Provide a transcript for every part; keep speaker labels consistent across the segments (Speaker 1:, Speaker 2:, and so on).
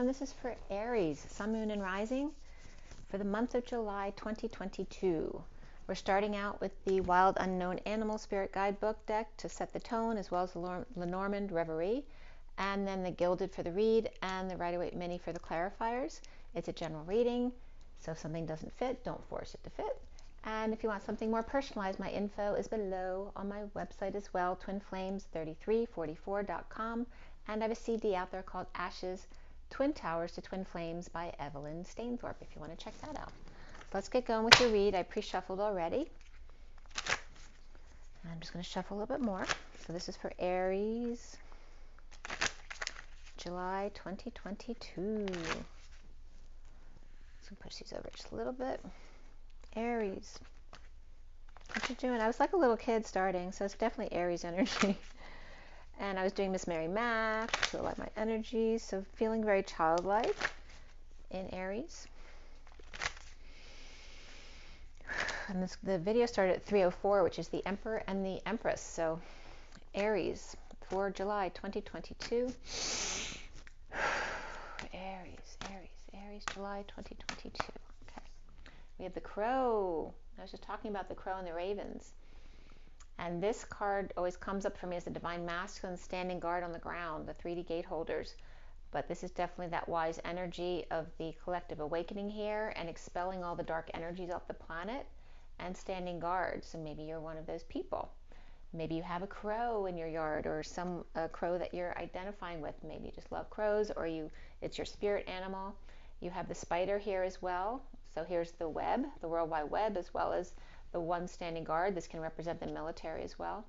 Speaker 1: everyone. This is for Aries, Sun, Moon, and Rising for the month of July 2022. We're starting out with the Wild Unknown Animal Spirit Guidebook deck to set the tone, as well as the LENORMAND REVERIE, and then the Gilded for the read and the Rider-Waite Mini for the clarifiers. It's a general reading, so if something doesn't fit, don't force it to fit. And if you want something more personalized, my info is below on my website as well, twinflames3344.com. And I have a CD out there called Ashes, Twin Towers to Twin Flames by Evelyn Stainthorpe, if you want to check that out. Let's get going with your read. I pre-shuffled already. I'm just going to shuffle a little bit more. So this is for Aries, July 2022. So push these over just a little bit. Aries, what you doing? I was like a little kid starting, so it's definitely Aries energy. And I was doing Miss Mary Mac to align my energy, so feeling very childlike in Aries. And the video started at 3:04, which is the Emperor and the Empress. So Aries for July 2022. Aries, July 2022. Okay. We have the Crow. I was just talking about the Crow and the Ravens. And this card always comes up for me as the Divine Masculine standing guard on the ground, the 3D gate holders. But this is definitely that wise energy of the collective awakening here and expelling all the dark energies off the planet and standing guard. So maybe you're one of those people. Maybe you have a crow in your yard, or some crow that you're identifying with. Maybe you just love crows, or it's your spirit animal. You have the spider here as well. So here's the web, the World Wide Web, as well as the one standing guard. This can represent the military as well.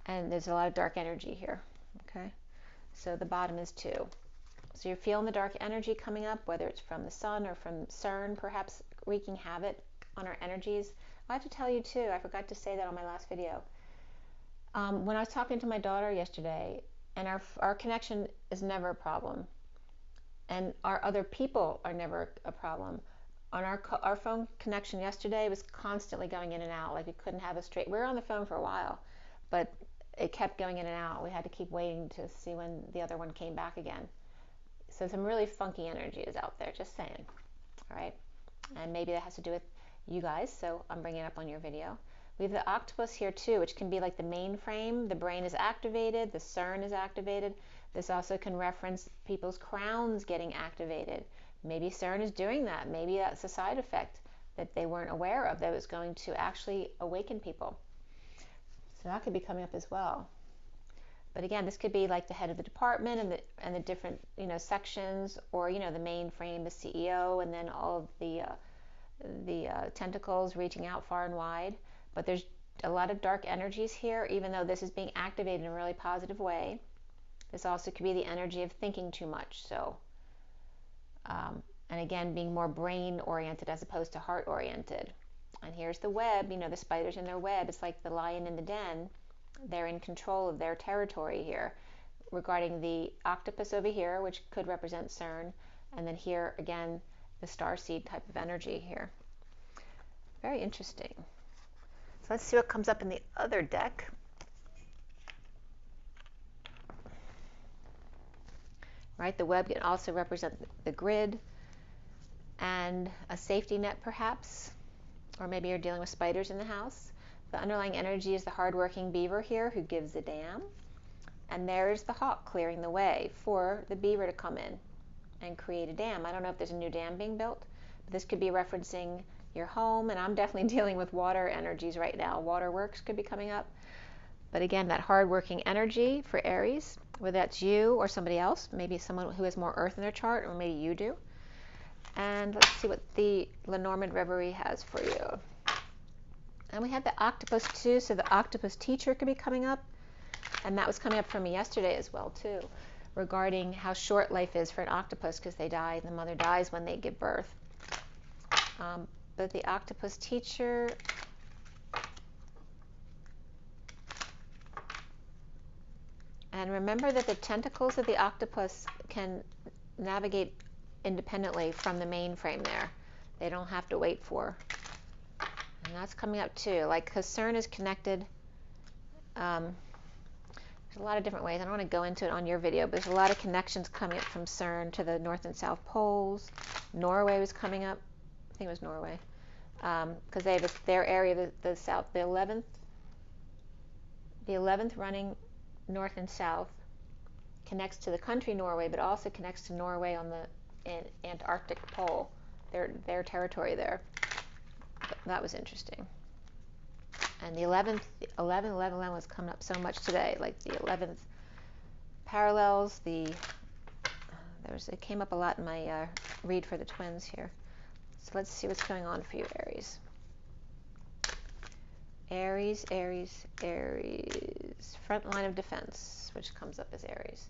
Speaker 1: And there's a lot of dark energy here. Okay, so the bottom is 2. So you're feeling the dark energy coming up, whether it's from the sun or from CERN, perhaps wreaking havoc on our energies. I have to tell you too, I forgot to say that on my last video. When I was talking to my daughter yesterday, and our connection is never a problem, and our other people are never a problem. On our phone connection yesterday was constantly going in and out, like we couldn't have a straight. We were on the phone for a while, but it kept going in and out. We had to keep waiting to see when the other one came back again. So some really funky energy is out there, just saying. All right, and maybe that has to do with you guys, so I'm bringing it up on your video. We have the octopus here too, which can be like the mainframe. The brain is activated, the CERN is activated. This also can reference people's crowns getting activated. Maybe CERN is doing that. Maybe that's a side effect that they weren't aware of that was going to actually awaken people. So that could be coming up as well. But again, this could be like the head of the department and the different sections, or the mainframe, the CEO, and then all of the tentacles reaching out far and wide. But there's a lot of dark energies here, even though this is being activated in a really positive way. This also could be the energy of thinking too much. So and again, being more brain oriented as opposed to heart oriented. And here's the web, the spiders in their web. It's like the lion in the den. They're in control of their territory here. Regarding the octopus over here, which could represent CERN, and then here again, the starseed type of energy here. Very interesting. So let's see what comes up in the other deck. Right, the web can also represent the grid and a safety net perhaps, or maybe you're dealing with spiders in the house. The underlying energy is the hardworking beaver here who gives a damn, and there's the hawk clearing the way for the beaver to come in and create a dam. I don't know if there's a new dam being built, but this could be referencing your home, and I'm definitely dealing with water energies right now. Waterworks could be coming up. But again, that hard-working energy for Aries, whether that's you or somebody else, maybe someone who has more earth in their chart, or maybe you do. And let's see what the Lenormand Reverie has for you. And we have the octopus too, so the octopus teacher could be coming up. And that was coming up for me yesterday as well too, regarding how short life is for an octopus, because they die, the mother dies when they give birth. But the octopus teacher, and remember that the tentacles of the octopus can navigate independently from the mainframe there. They don't have to wait for. And that's coming up too. Like, because CERN is connected. There's a lot of different ways. I don't want to go into it on your video, but there's a lot of connections coming up from CERN to the North and South poles. Norway was coming up. I think it was Norway. Because they have their area, the south, the 11th running north and south connects to the country Norway, but also connects to Norway on the Antarctic pole, their territory there. That was interesting. And the 11 was coming up so much today, like the 11th parallels. It came up a lot in my read for the twins here. So let's see what's going on for you, Aries. Aries, Aries, Aries. Front line of defense, which comes up as Aries.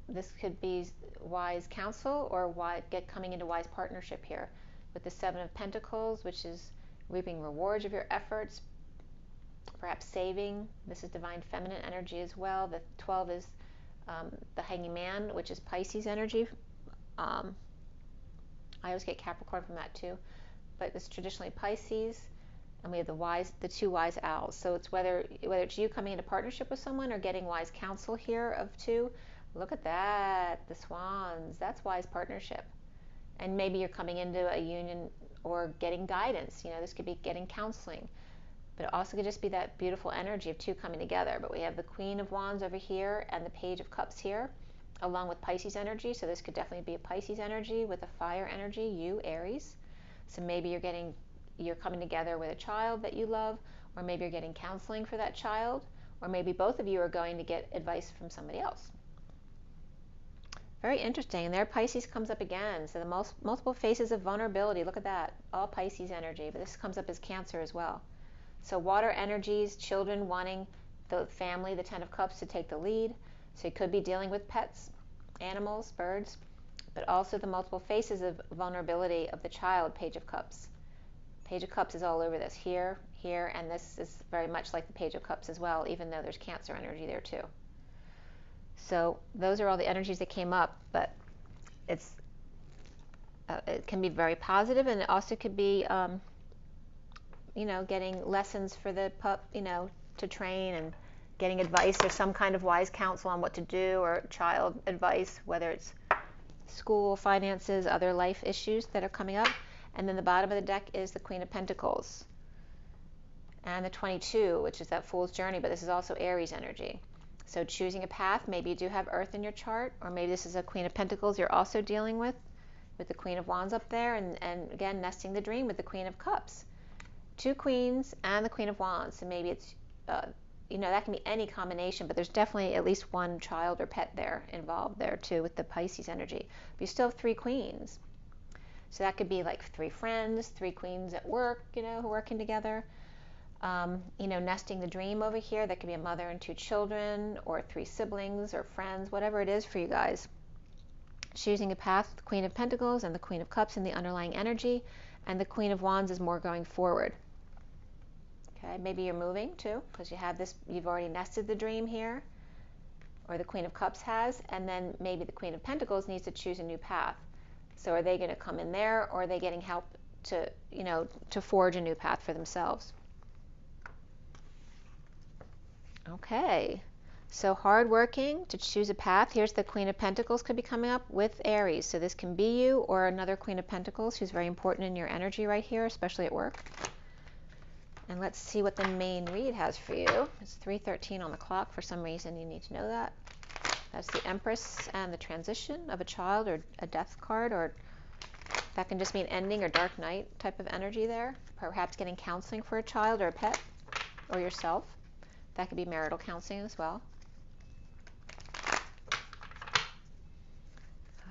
Speaker 1: This could be wise counsel or coming into wise partnership here with the 7 of Pentacles, which is reaping rewards of your efforts, perhaps saving. This is divine feminine energy as well. The 12 is the Hanging Man, which is Pisces energy. I always get Capricorn from that too, but it's traditionally Pisces. And we have the 2 wise owls. So it's whether it's you coming into partnership with someone or getting wise counsel here of 2. Look at that, the swans. That's wise partnership. And maybe you're coming into a union or getting guidance. You know, this could be getting counseling. But it also could just be that beautiful energy of 2 coming together. But we have the Queen of Wands over here and the Page of Cups here, along with Pisces energy. So this could definitely be a Pisces energy with a fire energy, you, Aries. So maybe you're coming together with a child that you love, or maybe you're getting counseling for that child, or maybe both of you are going to get advice from somebody else. Very interesting. And there Pisces comes up again. So the multiple faces of vulnerability. Look at that. All Pisces energy. But this comes up as Cancer as well. So water energies, children wanting the family, the 10 of Cups, to take the lead. So you could be dealing with pets, animals, birds, but also the multiple faces of vulnerability of the child, Page of Cups. Page of Cups is all over this, here, here, and this is very much like the Page of Cups as well, even though there's Cancer energy there too. So those are all the energies that came up, but it can be very positive, and it also could be, you know, getting lessons for the pup, you know, to train, and getting advice or some kind of wise counsel on what to do, or child advice, whether it's school, finances, other life issues that are coming up. And then the bottom of the deck is the Queen of Pentacles and the 22, which is that Fool's Journey, but this is also Aries energy. So choosing a path, maybe you do have Earth in your chart, or maybe this is a Queen of Pentacles you're also dealing with the Queen of Wands up there, and again, nesting the dream with the Queen of Cups. 2 queens and the Queen of Wands. So maybe it's, you know, that can be any combination, but there's definitely at least one child or pet there involved there too with the Pisces energy. But you still have 3 queens. So that could be like 3 friends, 3 queens at work, you know, who are working together. You know, nesting the dream over here. That could be a mother and 2 children, or 3 siblings or friends, whatever it is for you guys. Choosing a path, the Queen of Pentacles and the Queen of Cups in the underlying energy, and the Queen of Wands is more going forward. Okay, maybe you're moving too, because you have this, you've already nested the dream here, or the Queen of Cups has, and then maybe the Queen of Pentacles needs to choose a new path. So are they going to come in there, or are they getting help to, you know, to forge a new path for themselves? Okay, so hardworking to choose a path. Here's the Queen of Pentacles could be coming up with Aries. So this can be you or another Queen of Pentacles who's very important in your energy right here, especially at work. And let's see what the main read has for you. It's 3:13 on the clock. For some reason, you need to know that. That's the Empress and the transition of a child, or a death card, or that can just mean ending or dark night type of energy there. Perhaps getting counseling for a child or a pet or yourself. That could be marital counseling as well.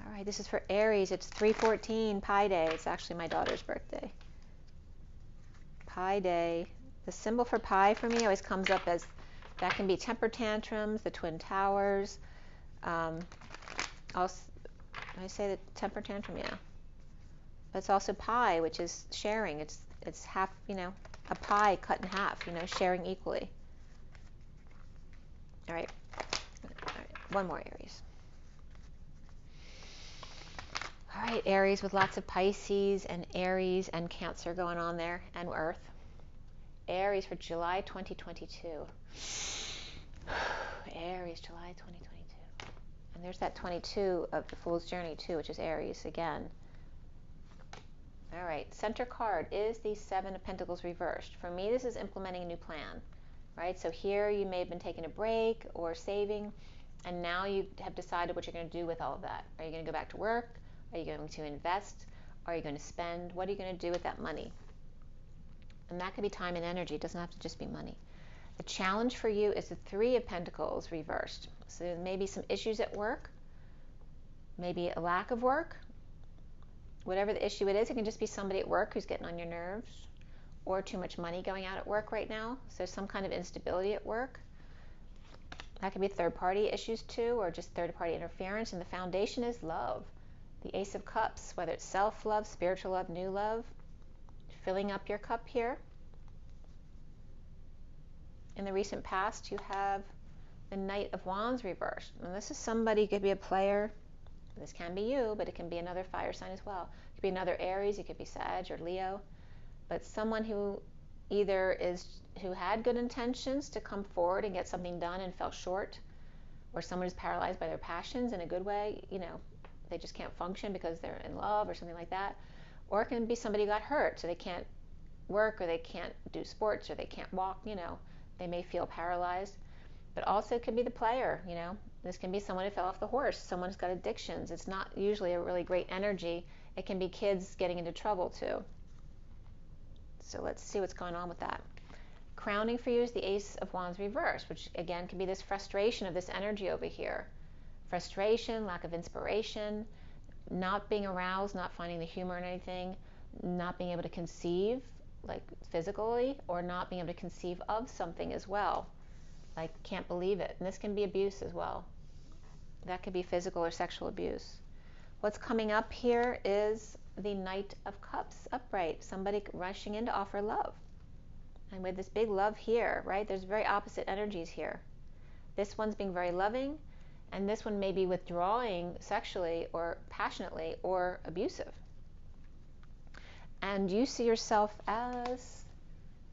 Speaker 1: All right, this is for Aries. It's 3:14, Pi Day. It's actually my daughter's birthday. Pi Day. The symbol for Pi for me always comes up as, that can be temper tantrums, the Twin Towers. Also, I say the temper tantrum, yeah. But it's also pie, which is sharing. It's half, you know, a pie cut in half, you know, sharing equally. All right, one more Aries. All right, Aries with lots of Pisces and Aries and Cancer going on there, and Earth. Aries for July 2022. Aries, July 2022. And there's that 22 of the Fool's Journey too, which is Aries again. All right, center card is the Seven of Pentacles reversed. For me, this is implementing a new plan, right? So here you may have been taking a break or saving, and now you have decided what you're going to do with all of that. Are you going to go back to work? Are you going to invest? Are you going to spend? What are you going to do with that money? And that could be time and energy. It doesn't have to just be money. The challenge for you is the Three of Pentacles reversed. So maybe some issues at work, maybe a lack of work. Whatever the issue it is, it can just be somebody at work who's getting on your nerves, or too much money going out at work right now. So some kind of instability at work. That could be third-party issues too, or just third-party interference. And the foundation is love. The Ace of Cups, whether it's self-love, spiritual love, new love, filling up your cup here. In the recent past, you have the Knight of Wands reversed. And this is somebody, it could be a player. This can be you, but it can be another fire sign as well. It could be another Aries, it could be Sag or Leo. But someone who either who had good intentions to come forward and get something done and fell short, or someone who's paralyzed by their passions in a good way, you know, they just can't function because they're in love or something like that. Or it can be somebody who got hurt, so they can't work, or they can't do sports, or they can't walk, you know. They may feel paralyzed. But also it could be the player, you know. This can be someone who fell off the horse, someone who's got addictions. It's not usually a really great energy. It can be kids getting into trouble too. So let's see what's going on with that. Crowning for you is the Ace of Wands reversed, which again can be this frustration of this energy over here. Frustration, lack of inspiration, not being aroused, not finding the humor in anything, not being able to conceive, like physically, or not being able to conceive of something as well. Like, can't believe it. And this can be abuse as well. That could be physical or sexual abuse. What's coming up here is the Knight of Cups upright. Somebody rushing in to offer love. And with this big love here, right, there's very opposite energies here. This one's being very loving, and this one may be withdrawing sexually or passionately or abusive. And you see yourself as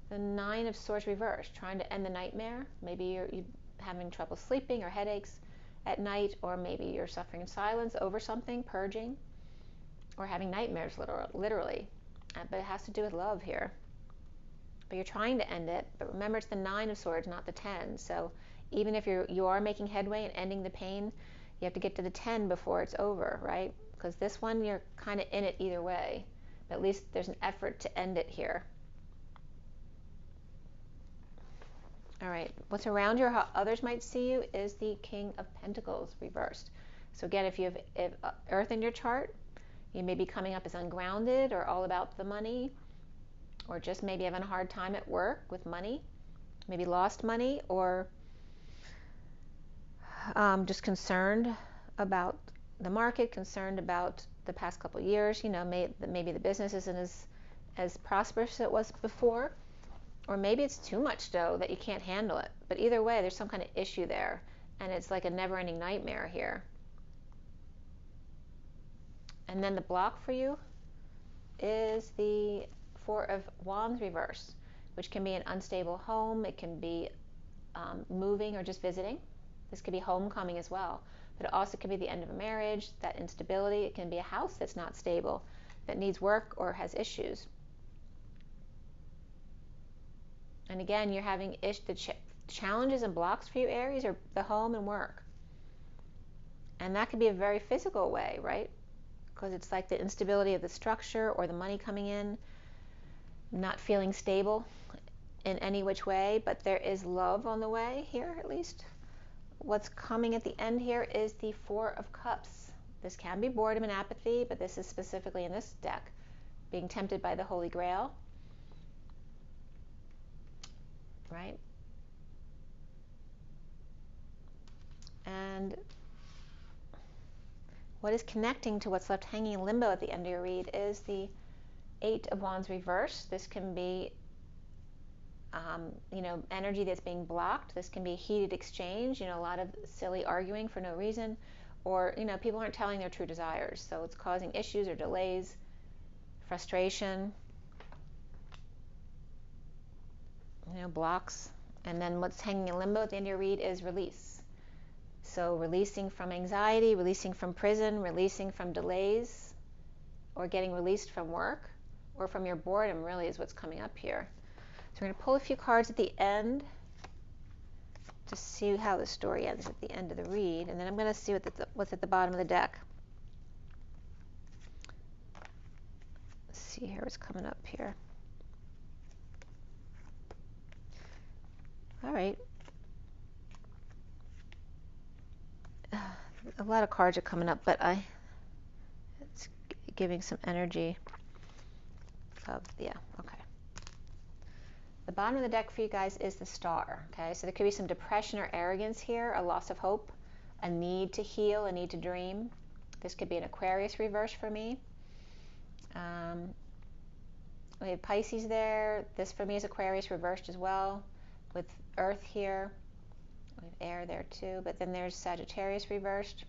Speaker 1: the Nine of Swords reversed, trying to end the nightmare. Maybe you're having trouble sleeping or headaches at night, or maybe you're suffering in silence over something, purging, or having nightmares literally. But it has to do with love here. But you're trying to end it. But remember, it's the Nine of Swords, not the 10. So even if you are making headway and ending the pain, you have to get to the 10 before it's over, right? Because this one, you're kind of in it either way. But at least there's an effort to end it here. All right, what's around you or how others might see you is the King of Pentacles reversed. So again, if you have Earth in your chart, you may be coming up as ungrounded or all about the money, or just maybe having a hard time at work with money, maybe lost money, or just concerned about the market, concerned about the past couple of years. You know, maybe the business isn't as prosperous as it was before. Or maybe it's too much dough that you can't handle it. But either way, there's some kind of issue there. And it's like a never-ending nightmare here. And then the block for you is the Four of Wands reversed, which can be an unstable home. It can be moving or just visiting. This could be homecoming as well. But it also could be the end of a marriage, that instability. It can be a house that's not stable, that needs work or has issues. And again, you're having the challenges and blocks for you, Aries, are the home and work. And that could be a very physical way, right? Because it's like the instability of the structure or the money coming in, not feeling stable in any which way, but there is love on the way here, at least. What's coming at the end here is the Four of Cups. This can be boredom and apathy, but this is specifically in this deck, being tempted by the Holy Grail. Right? And what is connecting to what's left hanging in limbo at the end of your read is the Eight of Wands reversed. This can be, you know, energy that's being blocked. This can be a heated exchange, you know, a lot of silly arguing for no reason, or, you know, people aren't telling their true desires. So it's causing issues or delays, frustration, you know, blocks. And then what's hanging in limbo at the end of your read is release. So releasing from anxiety, releasing from prison, releasing from delays, or getting released from work, or from your boredom really is what's coming up here. So we're going to pull a few cards at the end to see how the story ends at the end of the read, and then I'm going to see what's at the bottom of the deck. Let's see here what's coming up here. All right. A lot of cards are coming up, but it's giving some energy of, yeah, okay. The bottom of the deck for you guys is the Star, okay? So there could be some depression or arrogance here, a loss of hope, a need to heal, a need to dream. This could be an Aquarius reverse for me. We have Pisces there. This for me is Aquarius reversed as well, with Earth here. We have air there too, but then there's Sagittarius reversed.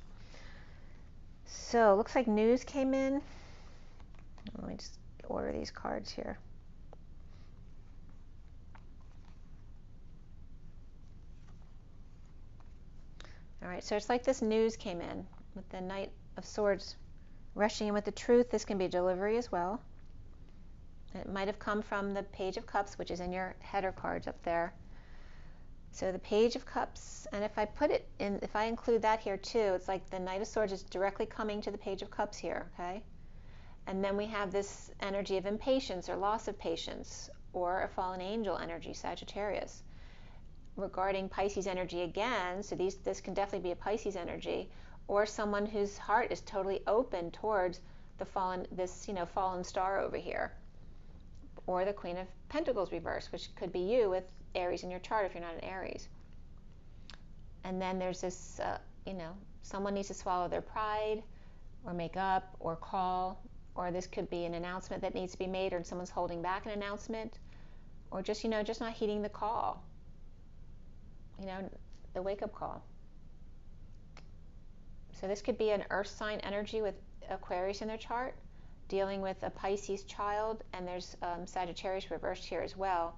Speaker 1: So looks like news came in. Let me just order these cards here. All right, so it's like this news came in with the Knight of Swords rushing in with the truth. This can be delivery as well. It might have come from the Page of Cups, which is in your header cards up there. So the Page of Cups, and if I put it in, if I include that here too, it's like the Knight of Swords is directly coming to the Page of Cups here, okay? And then we have this energy of impatience or loss of patience, or a fallen angel energy, Sagittarius. Regarding Pisces energy again, so this can definitely be a Pisces energy, or someone whose heart is totally open towards the fallen, this, fallen star over here, or the Queen of Pentacles reverse, which could be you with Aries in your chart if you're not an Aries. And then there's this, someone needs to swallow their pride, or make up, or call, or this could be an announcement that needs to be made, or someone's holding back an announcement, or just, just not heeding the call. The wake-up call. So this could be an earth sign energy with Aquarius in their chart, dealing with a Pisces child, and there's Sagittarius reversed here as well,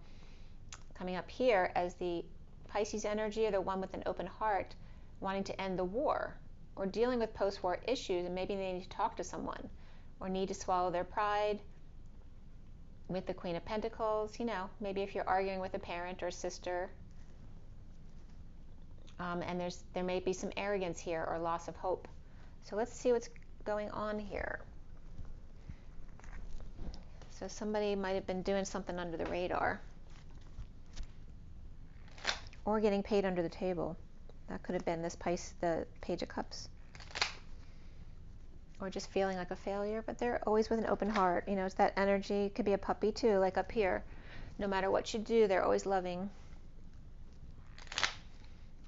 Speaker 1: coming up here as the Pisces energy, or the one with an open heart, wanting to end the war, or dealing with post-war issues, and maybe they need to talk to someone, or need to swallow their pride, with the Queen of Pentacles, maybe if you're arguing with a parent or sister. And there may be some arrogance here or loss of hope. So let's see what's going on here. So somebody might have been doing something under the radar, or getting paid under the table. That could have been the Page of Cups. Or just feeling like a failure, but they're always with an open heart. It's that energy. It could be a puppy too, like up here. No matter what you do, they're always loving.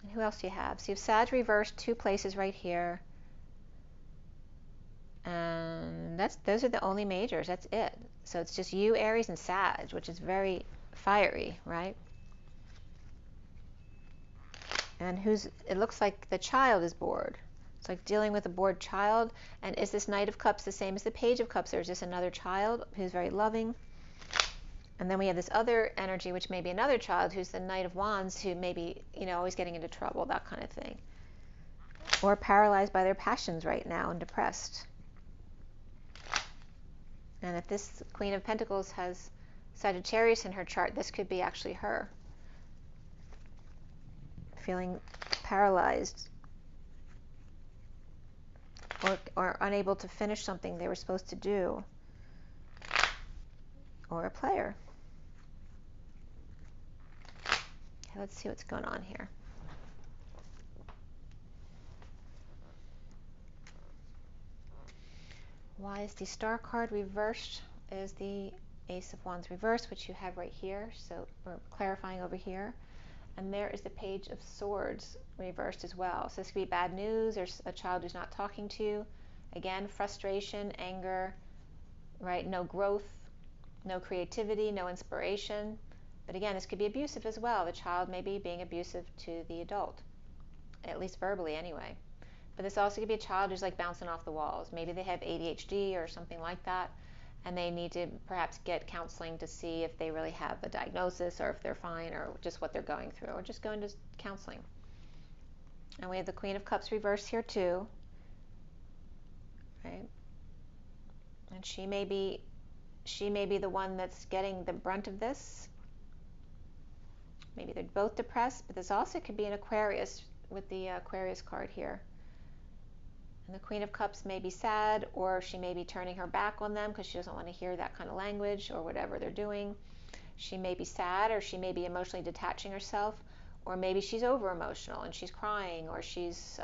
Speaker 1: And who else do you have? So you have Sag reversed 2 places right here. And those are the only majors. That's it. So it's just you, Aries, and Sag, which is very fiery, right? And it looks like the child is bored. It's like dealing with a bored child. And is this Knight of Cups the same as the Page of Cups, or is this another child who's very loving? And then we have this other energy, which may be another child, who's the Knight of Wands, who may be, always getting into trouble, that kind of thing. Or paralyzed by their passions right now and depressed. And if this Queen of Pentacles has Sagittarius in her chart, this could be actually her. Feeling paralyzed. Or unable to finish something they were supposed to do. Or a player. Okay, let's see what's going on here. Why is the Star card reversed? Is the Ace of Wands reversed, which you have right here. So we're clarifying over here. And there is the Page of Swords reversed as well. So this could be bad news. There's a child who's not talking to you. Again, frustration, anger, right? No growth, no creativity, no inspiration. But again, this could be abusive as well. The child may be being abusive to the adult, at least verbally anyway. But this also could be a child who's like bouncing off the walls. Maybe they have ADHD or something like that, and they need to perhaps get counseling to see if they really have a diagnosis, or if they're fine, or just what they're going through, or just going to counseling. And we have the Queen of Cups reversed here too, right? And she may be the one that's getting the brunt of this. Maybe they're both depressed, but this also could be an Aquarius with the Aquarius card here. And the Queen of Cups may be sad, or she may be turning her back on them because she doesn't want to hear that kind of language or whatever they're doing. She may be sad, or she may be emotionally detaching herself, or maybe she's over emotional and she's crying, or she's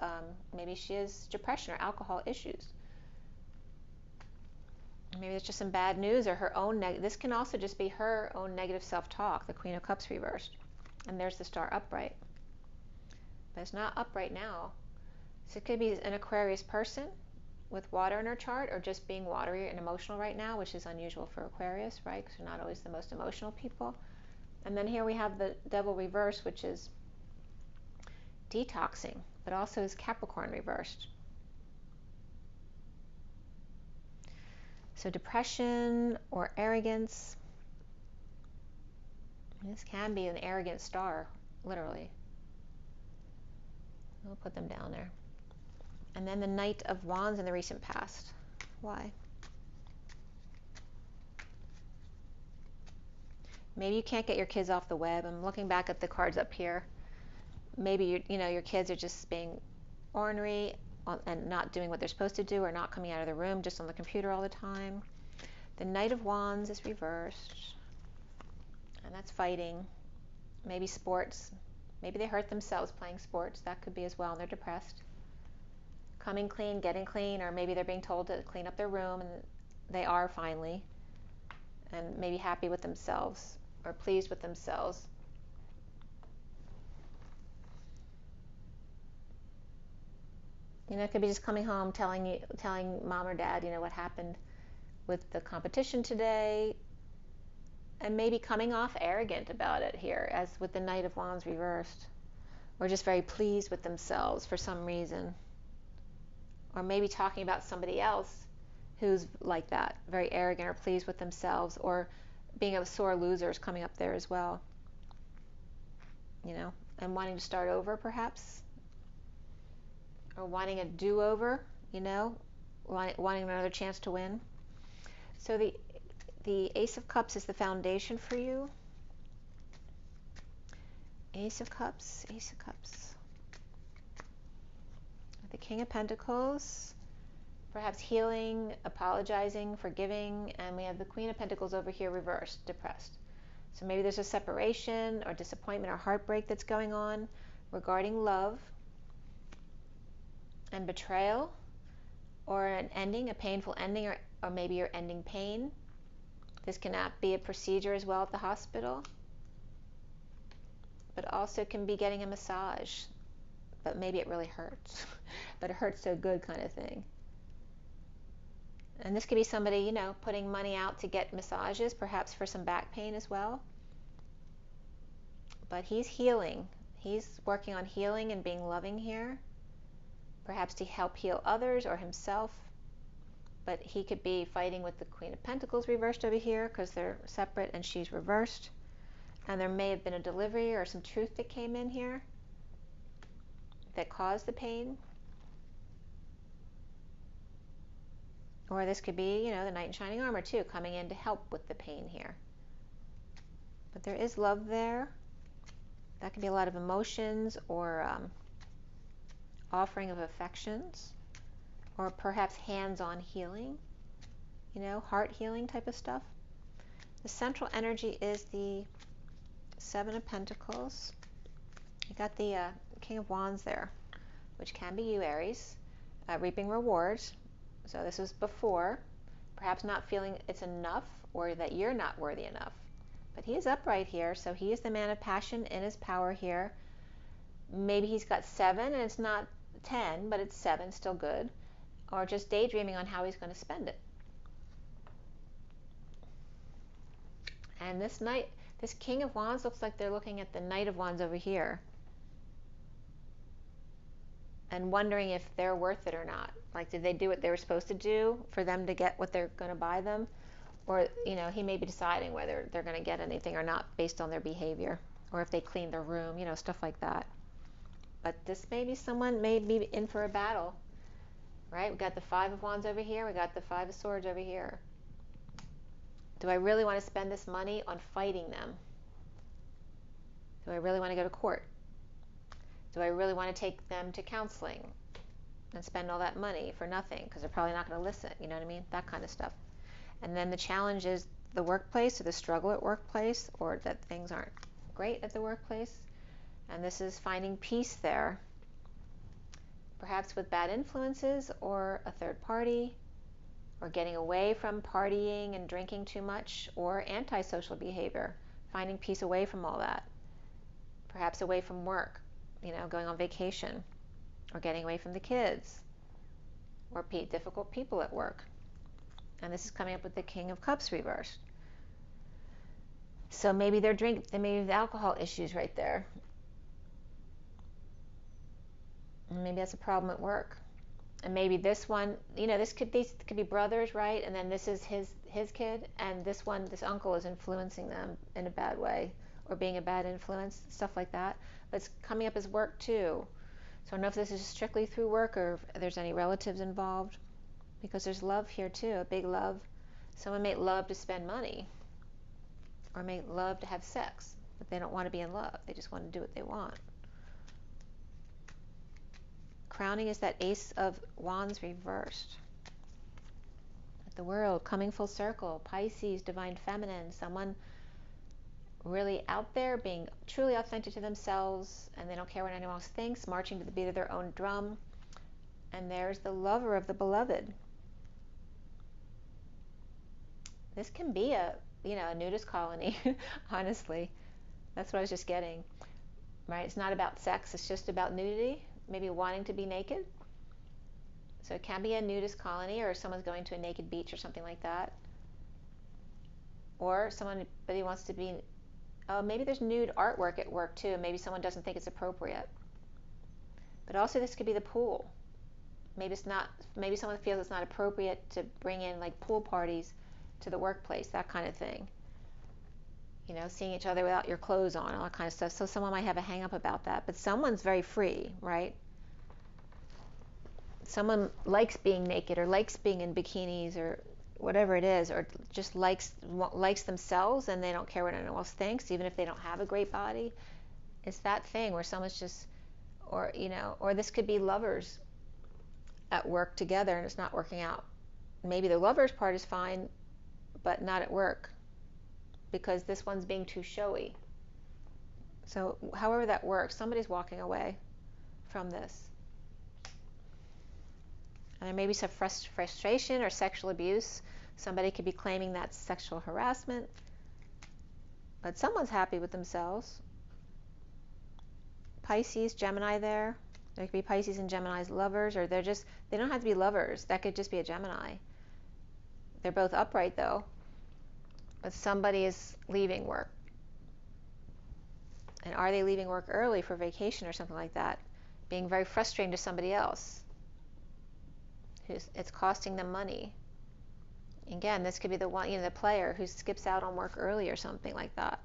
Speaker 1: maybe she has depression or alcohol issues. Maybe it's just some bad news, or her own this can also just be her own negative self-talk, the Queen of Cups reversed. And there's the Star upright. But it's not upright now. So it could be an Aquarius person with water in her chart, or just being watery and emotional right now, which is unusual for Aquarius, right? Because they're not always the most emotional people. And then here we have the Devil reversed, which is detoxing, but also is Capricorn reversed. So depression or arrogance. This can be an arrogant star, literally. We'll put them down there. And then the Knight of Wands in the recent past. Why? Maybe you can't get your kids off the web. I'm looking back at the cards up here. Maybe your kids are just being ornery and not doing what they're supposed to do, or not coming out of the room, just on the computer all the time. The Knight of Wands is reversed, and that's fighting. Maybe sports. Maybe they hurt themselves playing sports. That could be as well, and they're depressed. Coming clean, getting clean, or maybe they're being told to clean up their room, and they are finally, and maybe happy with themselves or pleased with themselves. It could be just coming home, telling mom or dad, what happened with the competition today, and maybe coming off arrogant about it here, as with the Knight of Wands reversed, or just very pleased with themselves for some reason, or maybe talking about somebody else who's like that, very arrogant or pleased with themselves, or being a sore loser is coming up there as well, and wanting to start over perhaps, or wanting a do-over, wanting another chance to win. So the Ace of Cups is the foundation for you. Ace of Cups, Ace of Cups. The King of Pentacles, perhaps healing, apologizing, forgiving, and we have the Queen of Pentacles over here reversed, depressed. So maybe there's a separation or disappointment or heartbreak that's going on regarding love and betrayal, or an ending, a painful ending, or maybe you're ending pain. This cannot be a procedure as well at the hospital, but also can be getting a massage, but maybe it really hurts, but it hurts so good kind of thing. And this could be somebody, putting money out to get massages, perhaps for some back pain as well. But he's healing. He's working on healing and being loving here, perhaps to help heal others or himself. But he could be fighting with the Queen of Pentacles reversed over here because they're separate and she's reversed. And there may have been a delivery or some truth that came in here that caused the pain. Or this could be, the Knight in Shining Armor too, coming in to help with the pain here. But there is love there. That could be a lot of emotions, or offering of affections, or perhaps hands-on healing, heart healing type of stuff. The central energy is the Seven of Pentacles. You got the King of Wands there, which can be you, Aries, reaping rewards. So this was before, perhaps not feeling it's enough, or that you're not worthy enough. But he is upright here, so he is the man of passion in his power here. Maybe he's got 7 and it's not 10, but it's 7, still good. Or just daydreaming on how he's going to spend it. And this King of Wands looks like they're looking at the Knight of Wands over here and wondering if they're worth it or not. Like, did they do what they were supposed to do for them to get what they're going to buy them? Or, he may be deciding whether they're going to get anything or not based on their behavior, or if they clean their room, stuff like that. But this may be someone may be in for a battle, right? We got the Five of Wands over here. We got the Five of Swords over here. Do I really want to spend this money on fighting them? Do I really want to go to court? Do I really want to take them to counseling and spend all that money for nothing because they're probably not going to listen? You know what I mean? That kind of stuff. And then the challenge is the workplace, or the struggle at workplace, or that things aren't great at the workplace. And this is finding peace there, perhaps with bad influences or a third party, or getting away from partying and drinking too much, or antisocial behavior, finding peace away from all that, perhaps away from work, you know, going on vacation, or getting away from the kids, or difficult people at work. And this is coming up with the King of Cups reversed. So maybe they may have alcohol issues right there. And maybe that's a problem at work. And maybe this one, you know, this could be brothers, right? And then this is his kid, and this uncle is influencing them in a bad way, or being a bad influence, stuff like that. But it's coming up as work too. So I don't know if this is strictly through work or if there's any relatives involved, because there's love here too, a big love. Someone may love to spend money, or may love to have sex, but they don't want to be in love. They just want to do what they want. Crowning is that Ace of Wands reversed. The World coming full circle. Pisces, divine feminine, someone really out there being truly authentic to themselves, and they don't care what anyone else thinks, marching to the beat of their own drum. And there's the lover of the beloved. This can be a nudist colony. Honestly, that's what I was just getting, right? It's not about sex, it's just about nudity, maybe wanting to be naked. So it can be a nudist colony, or someone's going to a naked beach or something like that, or somebody wants to be, maybe there's nude artwork at work too. Maybe someone doesn't think it's appropriate. But also this could be the pool. Maybe someone feels it's not appropriate to bring in like pool parties to the workplace, that kind of thing. You know, seeing each other without your clothes on, all that kind of stuff. So someone might have a hang up about that, but someone's very free, right? Someone likes being naked, or likes being in bikinis, or whatever it is, or just likes themselves, and they don't care what anyone else thinks, even if they don't have a great body. It's that thing where someone's just, or this could be lovers at work together and it's not working out. Maybe the lovers part is fine, but not at work, because this one's being too showy. So however that works, somebody's walking away from this. And there may be some frustration or sexual abuse. Somebody could be claiming that's sexual harassment, but someone's happy with themselves. Pisces, Gemini there. There could be Pisces and Gemini's lovers, or they don't have to be lovers. That could just be a Gemini. They're both upright though, but somebody is leaving work. And are they leaving work early for vacation or something like that? Being very frustrating to somebody else. It's costing them money. Again, this could be the one, the player who skips out on work early or something like that.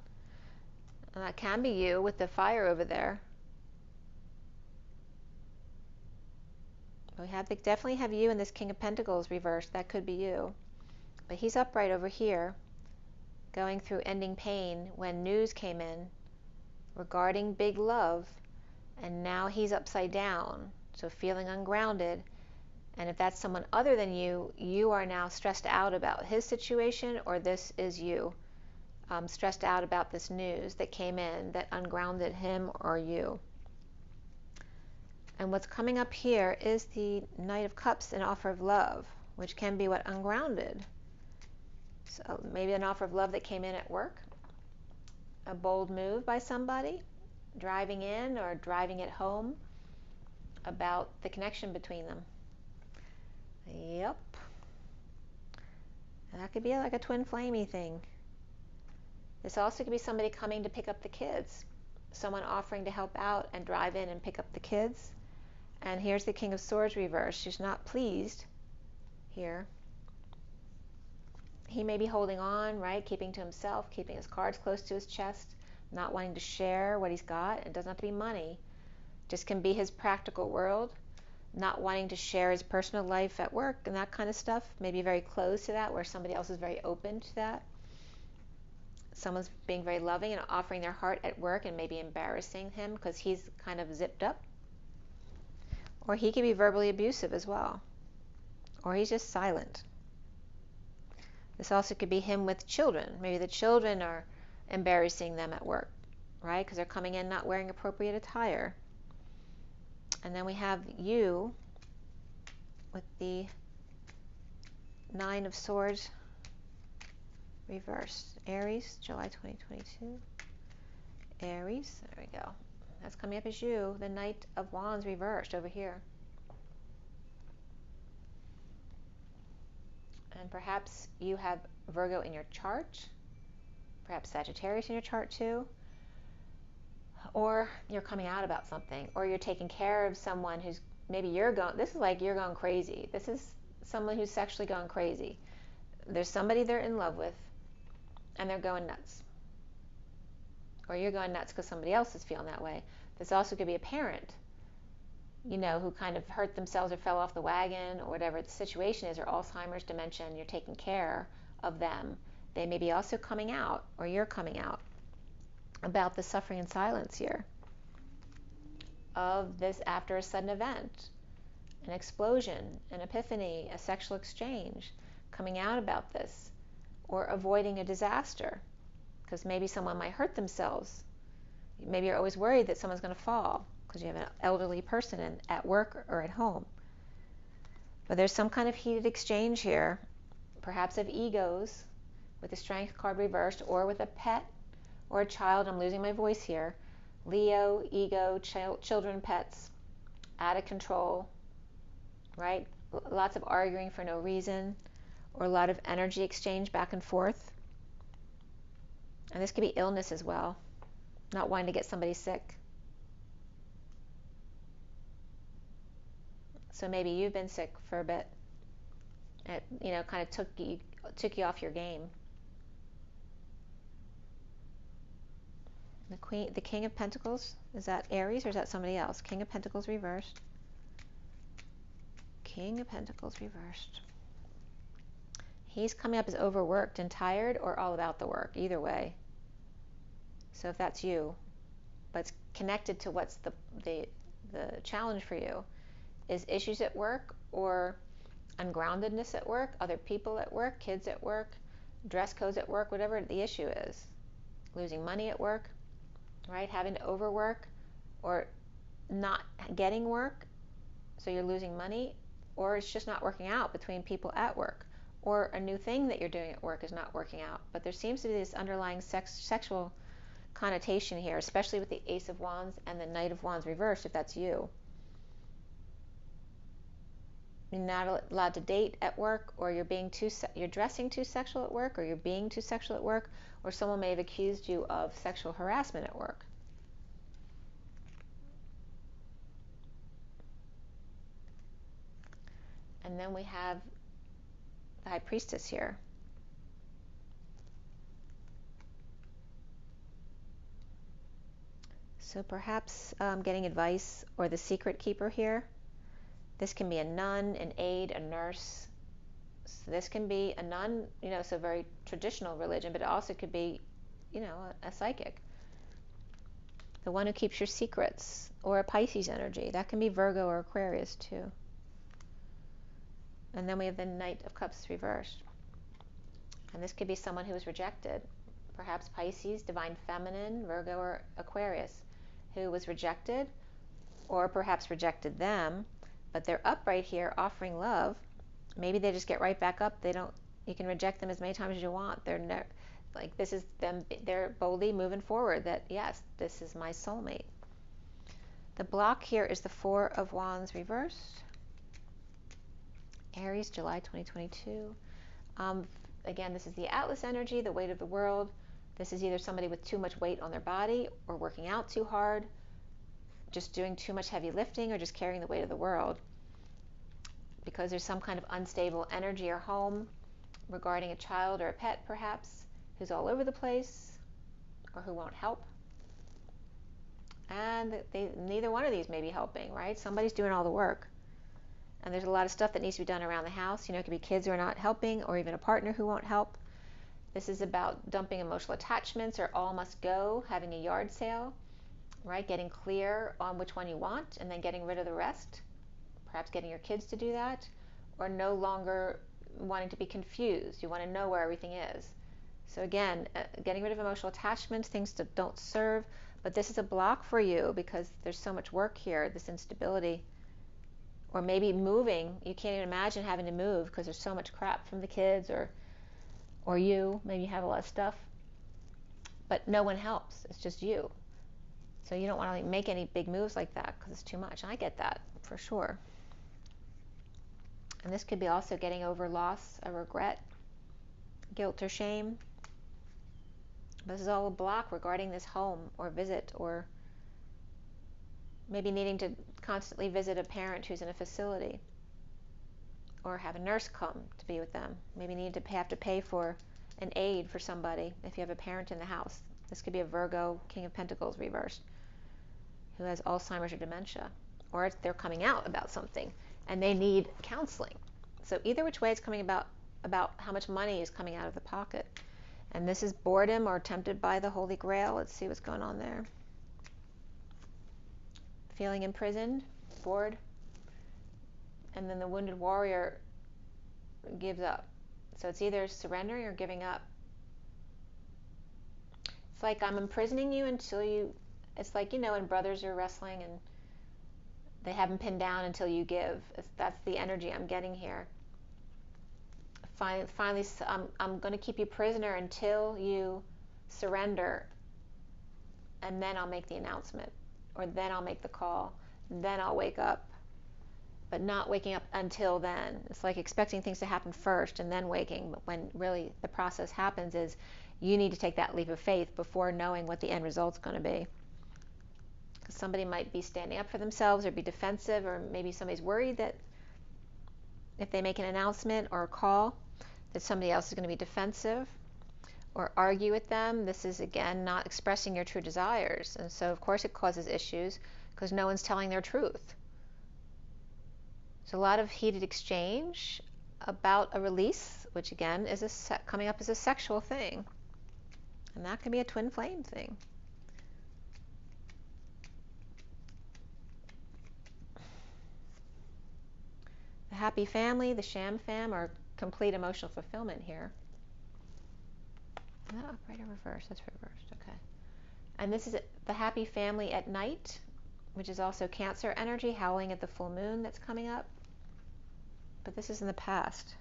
Speaker 1: And that can be you with the fire over there. We definitely have you in this King of Pentacles reversed. That could be you. But he's upright over here, going through ending pain when news came in regarding big love, and now he's upside down, so feeling ungrounded. And if that's someone other than you, you are now stressed out about his situation, or this is you stressed out about this news that came in that ungrounded him or you. And what's coming up here is the Knight of Cups, an offer of love, which can be what ungrounded. So maybe an offer of love that came in at work, a bold move by somebody, driving in or driving it home about the connection between them. Yep. And that could be like a twin flamey thing. This also could be somebody coming to pick up the kids. Someone offering to help out and drive in and pick up the kids. And here's the King of Swords reversed. She's not pleased here. He may be holding on, right? Keeping to himself, keeping his cards close to his chest, not wanting to share what he's got. It doesn't have to be money. Just can be his practical world, not wanting to share his personal life at work and that kind of stuff. Maybe very closed to that, where somebody else is very open to that. Someone's being very loving and offering their heart at work and maybe embarrassing him because he's kind of zipped up. Or he could be verbally abusive as well. Or he's just silent. This also could be him with children. Maybe the children are embarrassing them at work, right? Because they're coming in not wearing appropriate attire. And then we have you with the Nine of Swords reversed. Aries, July 2022. Aries, there we go. That's coming up as you, the Knight of Wands reversed over here. And perhaps you have Virgo in your chart, perhaps Sagittarius in your chart too, or you're coming out about something, or you're taking care of someone who's, maybe you're going, this is like you're going crazy. This is someone who's sexually going crazy. There's somebody they're in love with, and they're going nuts. Or you're going nuts because somebody else is feeling that way. This also could be a parent, you know, who kind of hurt themselves or fell off the wagon or whatever the situation is, or Alzheimer's, dementia, and you're taking care of them. They may be also coming out, or you're coming out, about the suffering and silence here of this after a sudden event, an explosion, an epiphany, a sexual exchange, coming out about this, or avoiding a disaster, because maybe someone might hurt themselves. Maybe you're always worried that someone's going to fall because you have an elderly person at work or at home. But there's some kind of heated exchange here, perhaps of egos, with the Strength card reversed, or with a pet or a child. I'm losing my voice here. Leo, ego, children, pets, out of control, right? Lots of arguing for no reason, or a lot of energy exchange back and forth. And this could be illness as well, not wanting to get somebody sick. So maybe you've been sick for a bit. It, you know, kind of took you off your game. The King of Pentacles, is that Aries or is that somebody else? King of Pentacles reversed. King of Pentacles reversed. He's coming up as overworked and tired, or all about the work, either way. So if that's you, but it's connected to what's the challenge for you, is issues at work, or ungroundedness at work, other people at work, kids at work, dress codes at work, whatever the issue is. Losing money at work, right? Having to overwork, or not getting work, so you're losing money, or it's just not working out between people at work, or a new thing that you're doing at work is not working out. But there seems to be this underlying sexual connotation here, especially with the Ace of Wands and the Knight of Wands reversed, if that's you. You're not allowed to date at work, or you're dressing too sexual at work, or you're being too sexual at work, or someone may have accused you of sexual harassment at work. And then we have the High Priestess here. So perhaps getting advice, or the secret keeper here. This can be a nun, an aide, a nurse. So this can be a nun, you know, so very traditional religion, but it also could be, you know, a psychic. The one who keeps your secrets, or a Pisces energy. That can be Virgo or Aquarius too. And then we have the Knight of Cups reversed. And this could be someone who was rejected. Perhaps Pisces, Divine Feminine, Virgo or Aquarius, who was rejected, or perhaps rejected them, but they're upright here offering love. Maybe they just get right back up. You can reject them as many times as you want. They're like, this is them, they're boldly moving forward that, yes, this is my soulmate. The block here is the Four of Wands reversed. Aries, July 2022. Again, this is the Atlas energy, the weight of the world. This is either somebody with too much weight on their body, or working out too hard, just doing too much heavy lifting, or just carrying the weight of the world, because there's some kind of unstable energy or home regarding a child or a pet perhaps, who's all over the place, or who won't help. And neither one of these may be helping, right? Somebody's doing all the work. And there's a lot of stuff that needs to be done around the house. It could be kids who are not helping, or even a partner who won't help. This is about dumping emotional attachments, or all must go, having a yard sale, right? Getting clear on which one you want and then getting rid of the rest. Perhaps getting your kids to do that, or no longer wanting to be confused. You want to know where everything is. So again, getting rid of emotional attachments, things that don't serve. But this is a block for you because there's so much work here, this instability. Or maybe moving. You can't even imagine having to move because there's so much crap from the kids, or you. Maybe you have a lot of stuff. But no one helps. It's just you. So you don't want to make any big moves like that because it's too much. And I get that for sure. And this could be also getting over loss, a regret, guilt, or shame. This is all a block regarding this home or visit, or maybe needing to constantly visit a parent who's in a facility, or have a nurse come to be with them. Maybe need to have to pay for an aid for somebody if you have a parent in the house. This could be a Virgo, King of Pentacles reversed, who has Alzheimer's or dementia, or they're coming out about something and they need counseling. So either which way, it's coming about how much money is coming out of the pocket. And this is boredom or tempted by the Holy Grail. Let's see what's going on there. Feeling imprisoned, bored, and then the wounded warrior gives up. So it's either surrendering or giving up. It's like, I'm imprisoning you until you, it's like, when brothers are wrestling and they have them pinned down until you give. That's the energy I'm getting here. Finally, I'm going to keep you prisoner until you surrender, and then I'll make the announcement, or then I'll make the call, then I'll wake up. But not waking up until then. It's like expecting things to happen first and then waking, but when really the process happens is you need to take that leap of faith before knowing what the end result's going to be. Because somebody might be standing up for themselves or be defensive, or maybe somebody's worried that if they make an announcement or a call, that somebody else is going to be defensive or argue with them. This is, again, not expressing your true desires. And so, of course, it causes issues because no one's telling their truth. So a lot of heated exchange about a release, which, again, is coming up as a sexual thing. And that can be a twin flame thing. The happy family, the sham fam, or complete emotional fulfillment here. Is that upright or reverse? That's reversed. Okay. And this is the happy family at night, which is also Cancer energy, howling at the full moon that's coming up. But this is in the past.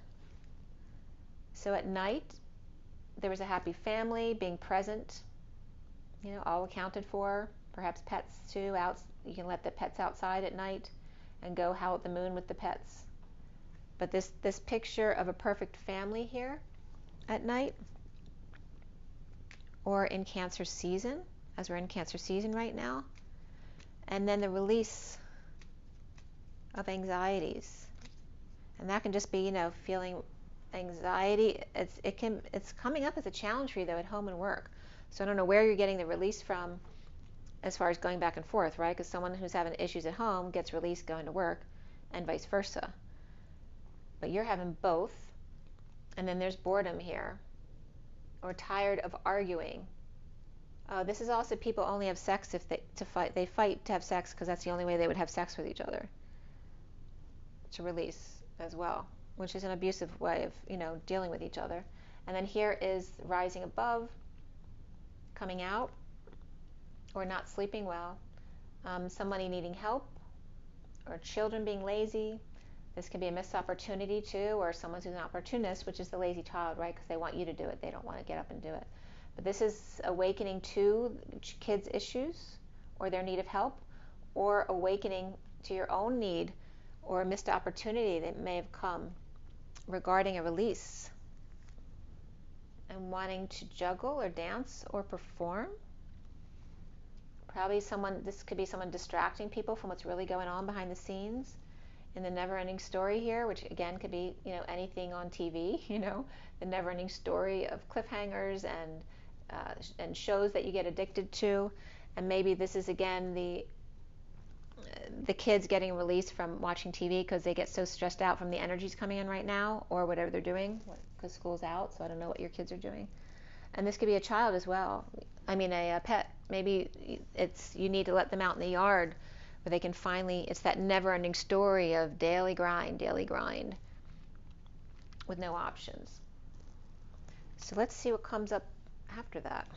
Speaker 1: So at night, there was a happy family being present, all accounted for. Perhaps pets too. You can let the pets outside at night and go howl at the moon with the pets. But this picture of a perfect family here at night, or in Cancer season, as we're in Cancer season right now. And then the release of anxieties. And that can just be, feeling anxiety. It's coming up as a challenge for you, though, at home and work. So I don't know where you're getting the release from as far as going back and forth, right? Because someone who's having issues at home gets released going to work, and vice versa. But you're having both. And then there's boredom here, or tired of arguing. This is also people only have sex if they fight to have sex because that's the only way they would have sex with each other. To release as well, which is an abusive way of dealing with each other. And then here is rising above, coming out, or not sleeping well. Somebody needing help, or children being lazy. This can be a missed opportunity too, or someone who's an opportunist, which is the lazy child, right? Because they want you to do it. They don't want to get up and do it. But this is awakening to kids' issues or their need of help, or awakening to your own need or a missed opportunity that may have come regarding a release, and wanting to juggle or dance or perform. Probably this could be someone distracting people from what's really going on behind the scenes in the never-ending story here, which again could be anything on TV, the never-ending story of cliffhangers and shows that you get addicted to, And maybe this is again the kids getting released from watching TV because they get so stressed out from the energies coming in right now, or whatever they're doing, because school's out, so I don't know what your kids are doing. And this could be a child as well. I mean, a pet. Maybe it's you need to let them out in the yard where they can finally, it's that never-ending story of daily grind with no options. So let's see what comes up after that.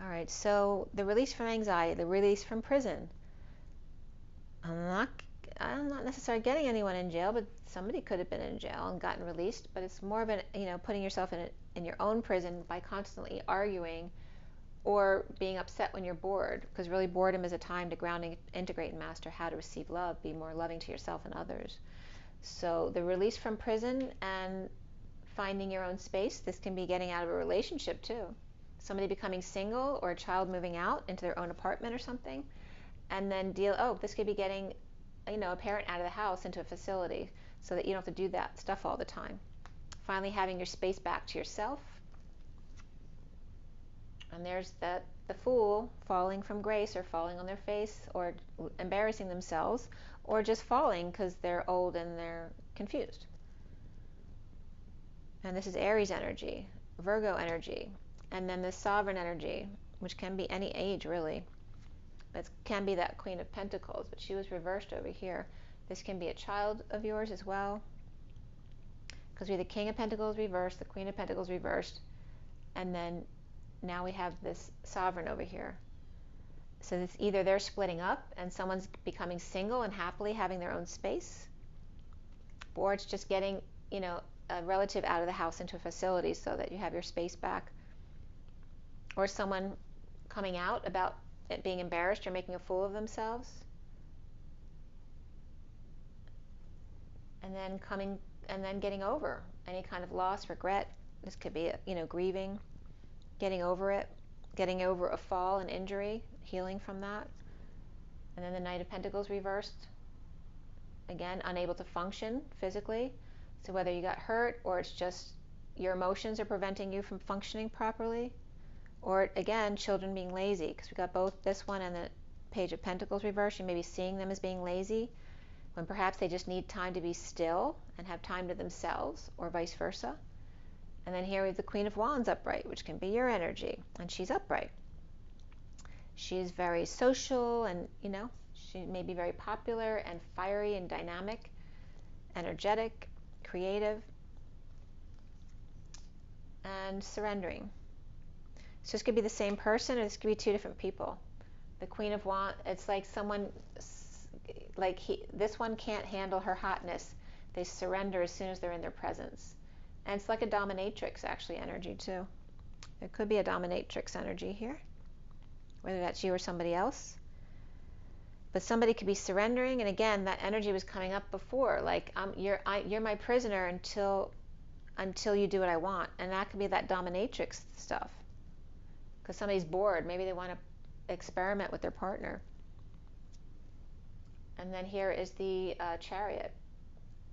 Speaker 1: All right, so the release from anxiety, the release from prison. I'm not necessarily getting anyone in jail, but somebody could have been in jail and gotten released. But it's more of an, putting yourself in your own prison by constantly arguing or being upset when you're bored. Because really, boredom is a time to ground, integrate, and master how to receive love. Be more loving to yourself and others. So the release from prison and finding your own space. This can be getting out of a relationship too. Somebody becoming single, or a child moving out into their own apartment or something. And then this could be getting, a parent out of the house into a facility so that you don't have to do that stuff all the time. Finally having your space back to yourself. And there's the fool falling from grace, or falling on their face, or embarrassing themselves, or just falling because they're old and they're confused. And this is Aries energy, Virgo energy, and then the sovereign energy, which can be any age really. It can be that Queen of Pentacles, but she was reversed over here. This can be a child of yours as well, because we have the King of Pentacles reversed, the Queen of Pentacles reversed, and then now we have this sovereign over here. So it's either they're splitting up and someone's becoming single and happily having their own space, or it's just getting, a relative out of the house into a facility so that you have your space back, or someone coming out about it being embarrassed or making a fool of themselves, and then getting over any kind of loss, regret. This could be, grieving, getting over it, getting over a fall, an injury, healing from that. And then the Knight of Pentacles reversed, again, unable to function physically. So whether you got hurt, or it's just your emotions are preventing you from functioning properly, or again, children being lazy, because we got both this one and the Page of Pentacles reversed. You may be seeing them as being lazy when perhaps they just need time to be still and have time to themselves, or vice versa. And then here we have the Queen of Wands upright, which can be your energy, and she's upright. She's very social, and she may be very popular and fiery and dynamic, energetic, creative, and surrendering. So this could be the same person, or this could be two different people. The Queen of Wands, it's like someone, this one can't handle her hotness. They surrender as soon as they're in their presence. And it's like a dominatrix, actually, energy too. There could be a dominatrix energy here, whether that's you or somebody else. But somebody could be surrendering, and again, that energy was coming up before, like you're my prisoner until you do what I want. And that could be that dominatrix stuff, because somebody's bored. Maybe they want to experiment with their partner. And then here is the Chariot,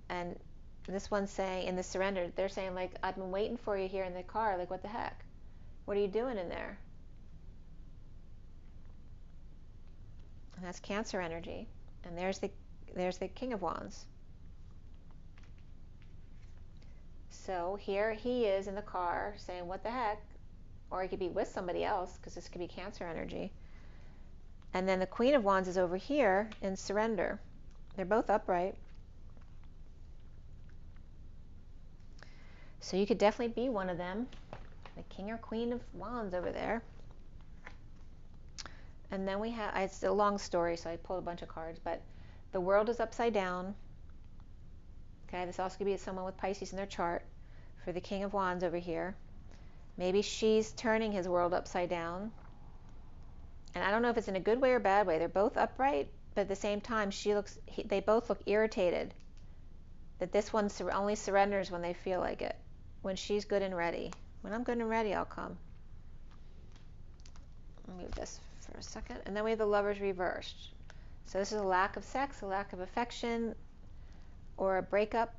Speaker 1: and this one's saying, in the surrender, they're saying, like, I've been waiting for you here in the car. Like, what the heck? What are you doing in there? And that's Cancer energy. And there's the King of Wands. So here he is in the car saying, what the heck? Or he could be with somebody else, because this could be Cancer energy. And then the Queen of Wands is over here in surrender. They're both upright. So you could definitely be one of them, the King or Queen of Wands over there. And then we have, it's a long story, so I pulled a bunch of cards, but the World is upside down. Okay, this also could be someone with Pisces in their chart for the King of Wands over here. Maybe she's turning his world upside down. And I don't know if it's in a good way or bad way. They're both upright, but at the same time, they both look irritated. That this one only surrenders when they feel like it. When she's good and ready. When I'm good and ready, I'll come. I'll move this for a second. And then we have the Lovers reversed. So this is a lack of sex, a lack of affection, or a breakup,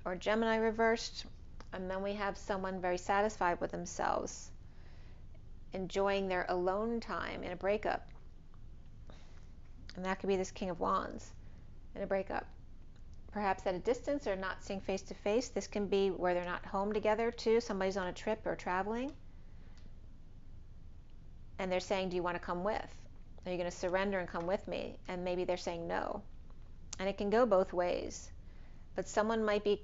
Speaker 1: or Gemini reversed. And then we have someone very satisfied with themselves. enjoying their alone time in a breakup. And that could be this King of Wands in a breakup. Perhaps at a distance or not seeing face to face. This can be where they're not home together too. Somebody's on a trip or traveling. And they're saying, do you want to come with? Are you going to surrender and come with me? And maybe they're saying no. And it can go both ways. But someone might be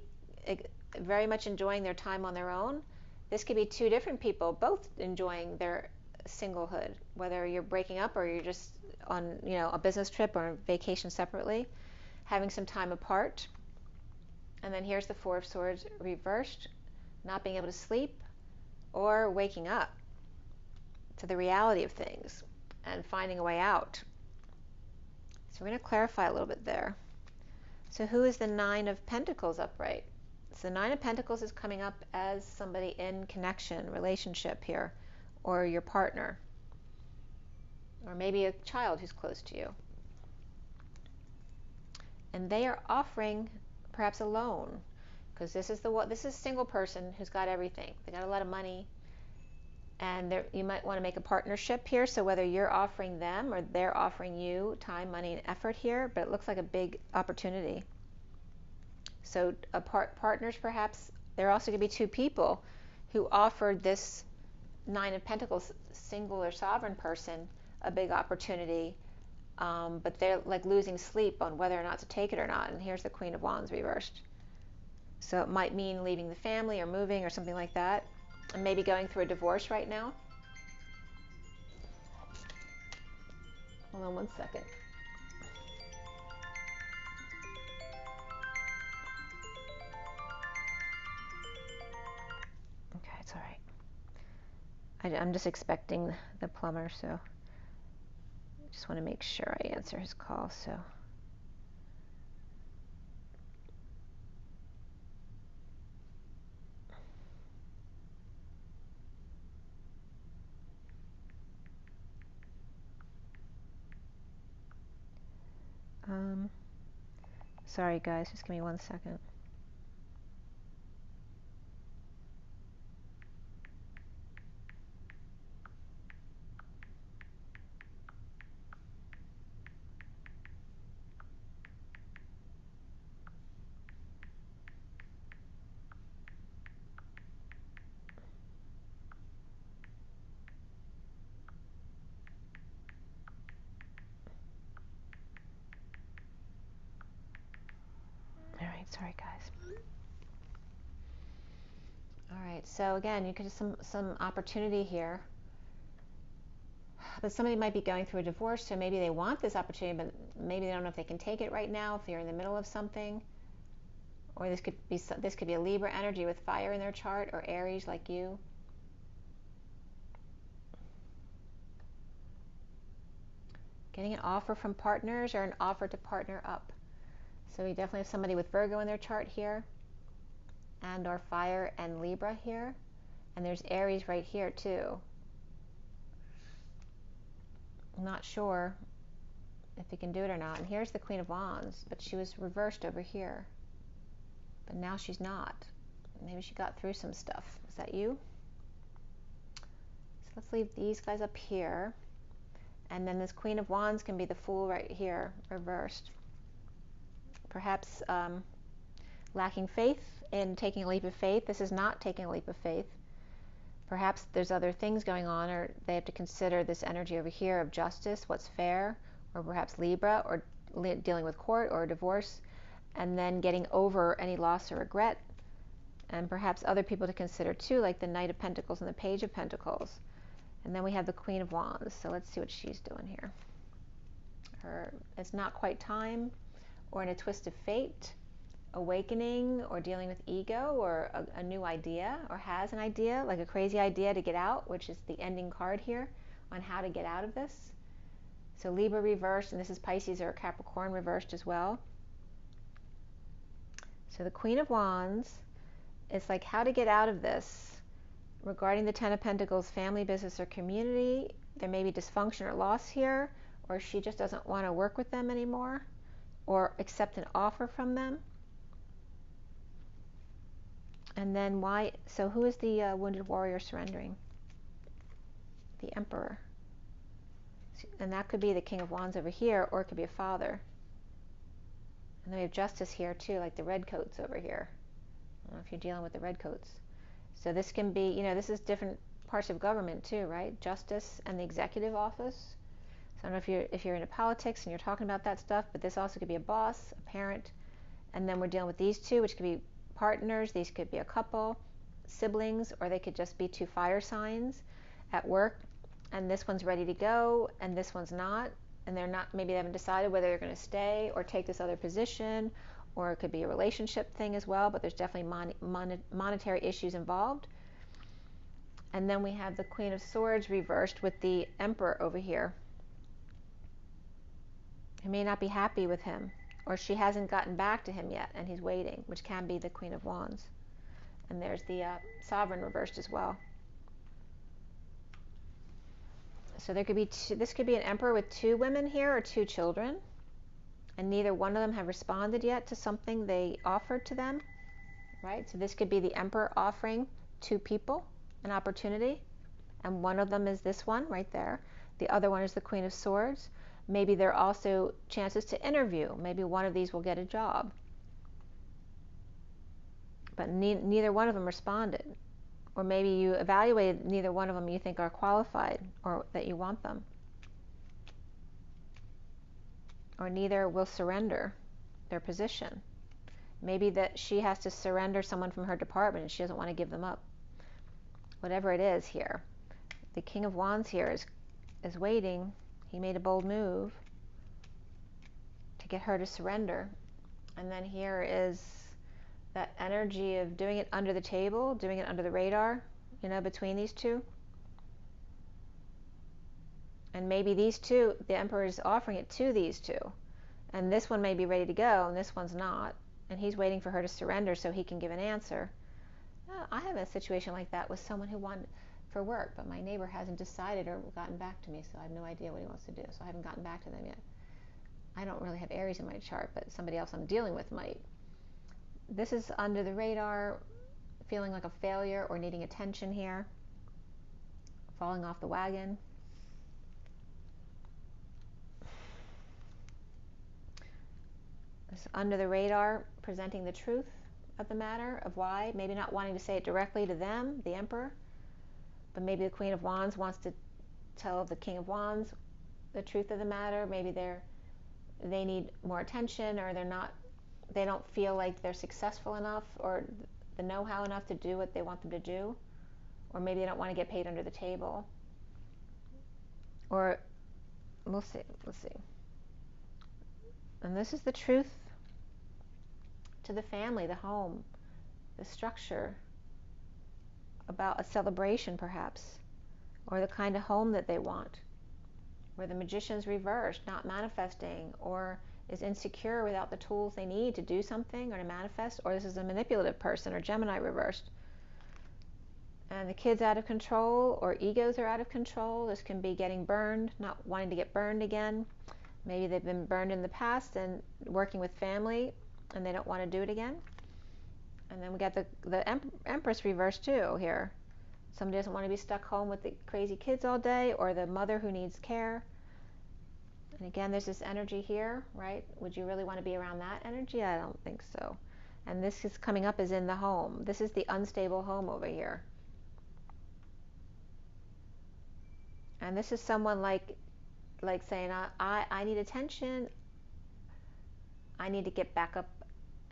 Speaker 1: very much enjoying their time on their own. This could be two different people, both enjoying their singlehood, whether you're breaking up or you're just on, you know, a business trip or vacation separately, having some time apart. And then here's the Four of Swords reversed, not being able to sleep or waking up to the reality of things and finding a way out. So we're going to clarify a little bit there. So who is the Nine of Pentacles upright? So the Nine of Pentacles is coming up as somebody in connection, relationship here, or your partner, or maybe a child who's close to you. And they are offering perhaps a loan, because this is a single person who's got everything. They got a lot of money, and you might want to make a partnership here. So whether you're offering them or they're offering you time, money, and effort here, but it looks like a big opportunity. So partners, perhaps. There are also going to be two people who offered this Nine of Pentacles single or sovereign person a big opportunity, but they're like losing sleep on whether or not to take it or not. And here's the Queen of Wands reversed. So it might mean leaving the family or moving or something like that, and maybe going through a divorce right now. Hold on one second. Okay, it's all right. I'm just expecting the plumber, so I just want to make sure I answer his call. So sorry guys, just give me 1 second. All right, sorry guys. All right, so again, you could have some opportunity here, but somebody might be going through a divorce, so maybe they want this opportunity, but maybe they don't know if they can take it right now, if they're in the middle of something. Or this could be a Libra energy with fire in their chart, or Aries like you. Getting an offer from partners or an offer to partner up. So we definitely have somebody with Virgo in their chart here, and or fire and Libra here, and there's Aries right here too. I'm not sure if you can do it or not. And here's the Queen of Wands, but she was reversed over here, but now she's not. Maybe she got through some stuff. Is that you? So let's leave these guys up here, and then this Queen of Wands can be the Fool right here, reversed. Perhaps lacking faith in taking a leap of faith. This is not taking a leap of faith. Perhaps there's other things going on, or they have to consider this energy over here of justice, what's fair, or perhaps Libra, or dealing with court or divorce, and then getting over any loss or regret. And perhaps other people to consider too, like the Knight of Pentacles and the Page of Pentacles. And then we have the Queen of Wands. So let's see what she's doing here. It's not quite time, or in a twist of fate, awakening, or dealing with ego, or a new idea, or has an idea, like a crazy idea to get out, which is the ending card here on how to get out of this. So Libra reversed, and this is Pisces or Capricorn reversed as well. So the Queen of Wands is like how to get out of this. Regarding the Ten of Pentacles, family, business, or community, there may be dysfunction or loss here, or she just doesn't want to work with them anymore, or accept an offer from them. And then why? So who is the wounded warrior surrendering? the Emperor. And that could be the King of Wands over here, or it could be a father. And then we have Justice here too, like the redcoats over here. I don't know if you're dealing with the redcoats. So this can be, you know, this is different parts of government too, right? Justice and the executive office. So I don't know if you're into politics and you're talking about that stuff, but this also could be a boss, a parent, and then we're dealing with these two, which could be partners. These could be a couple, siblings, or they could just be two fire signs at work, and this one's ready to go and this one's not, and they're not, maybe they haven't decided whether they're going to stay or take this other position, or it could be a relationship thing as well, but there's definitely monetary issues involved. And then we have the Queen of Swords reversed with the Emperor over here, who may not be happy with him, or she hasn't gotten back to him yet and he's waiting, which can be the Queen of Wands. And there's the Sovereign reversed as well. So there could be this could be an Emperor with two women here or two children, and neither one of them have responded yet to something they offered to them, right? So this could be the Emperor offering two people an opportunity, and one of them is this one right there. The other one is the Queen of Swords. Maybe there are also chances to interview. Maybe one of these will get a job. But neither one of them responded. Or maybe you evaluated neither one of them you think are qualified or that you want them. Or neither will surrender their position. Maybe that she has to surrender someone from her department and she doesn't want to give them up. Whatever it is here. The King of Wands here is waiting. He made a bold move to get her to surrender. And then here is that energy of doing it under the table, doing it under the radar, you know, between these two. And maybe these two, the Emperor is offering it to these two. And this one may be ready to go, and this one's not. And he's waiting for her to surrender so he can give an answer. I have a situation like that with someone who wanted for work, but my neighbor hasn't decided or gotten back to me, so I have no idea what he wants to do. So I haven't gotten back to them yet. I don't really have Aries in my chart, but somebody else I'm dealing with might. This is under the radar, feeling like a failure or needing attention here, falling off the wagon. This is under the radar, presenting the truth of the matter, of why, maybe not wanting to say it directly to them, the Emperor, but maybe the Queen of Wands wants to tell the King of Wands the truth of the matter. Maybe they need more attention, or they don't feel like they're successful enough or the know-how enough to do what they want them to do, or maybe they don't want to get paid under the table, or we'll see. And this is the truth to the family, the home, the structure, about a celebration perhaps, or the kind of home that they want, where the Magician's reversed, not manifesting, or is insecure without the tools they need to do something or to manifest, or this is a manipulative person, or Gemini reversed. And the kid's out of control, or egos are out of control. This can be getting burned, not wanting to get burned again. Maybe they've been burned in the past and working with family and they don't want to do it again. And then we got the Empress reversed too here. Somebody doesn't want to be stuck home with the crazy kids all day, or the mother who needs care. And again, there's this energy here, right? Would you really want to be around that energy? I don't think so. And this is coming up as in the home. This is the unstable home over here. And this is someone like saying, I need attention. I need to get back up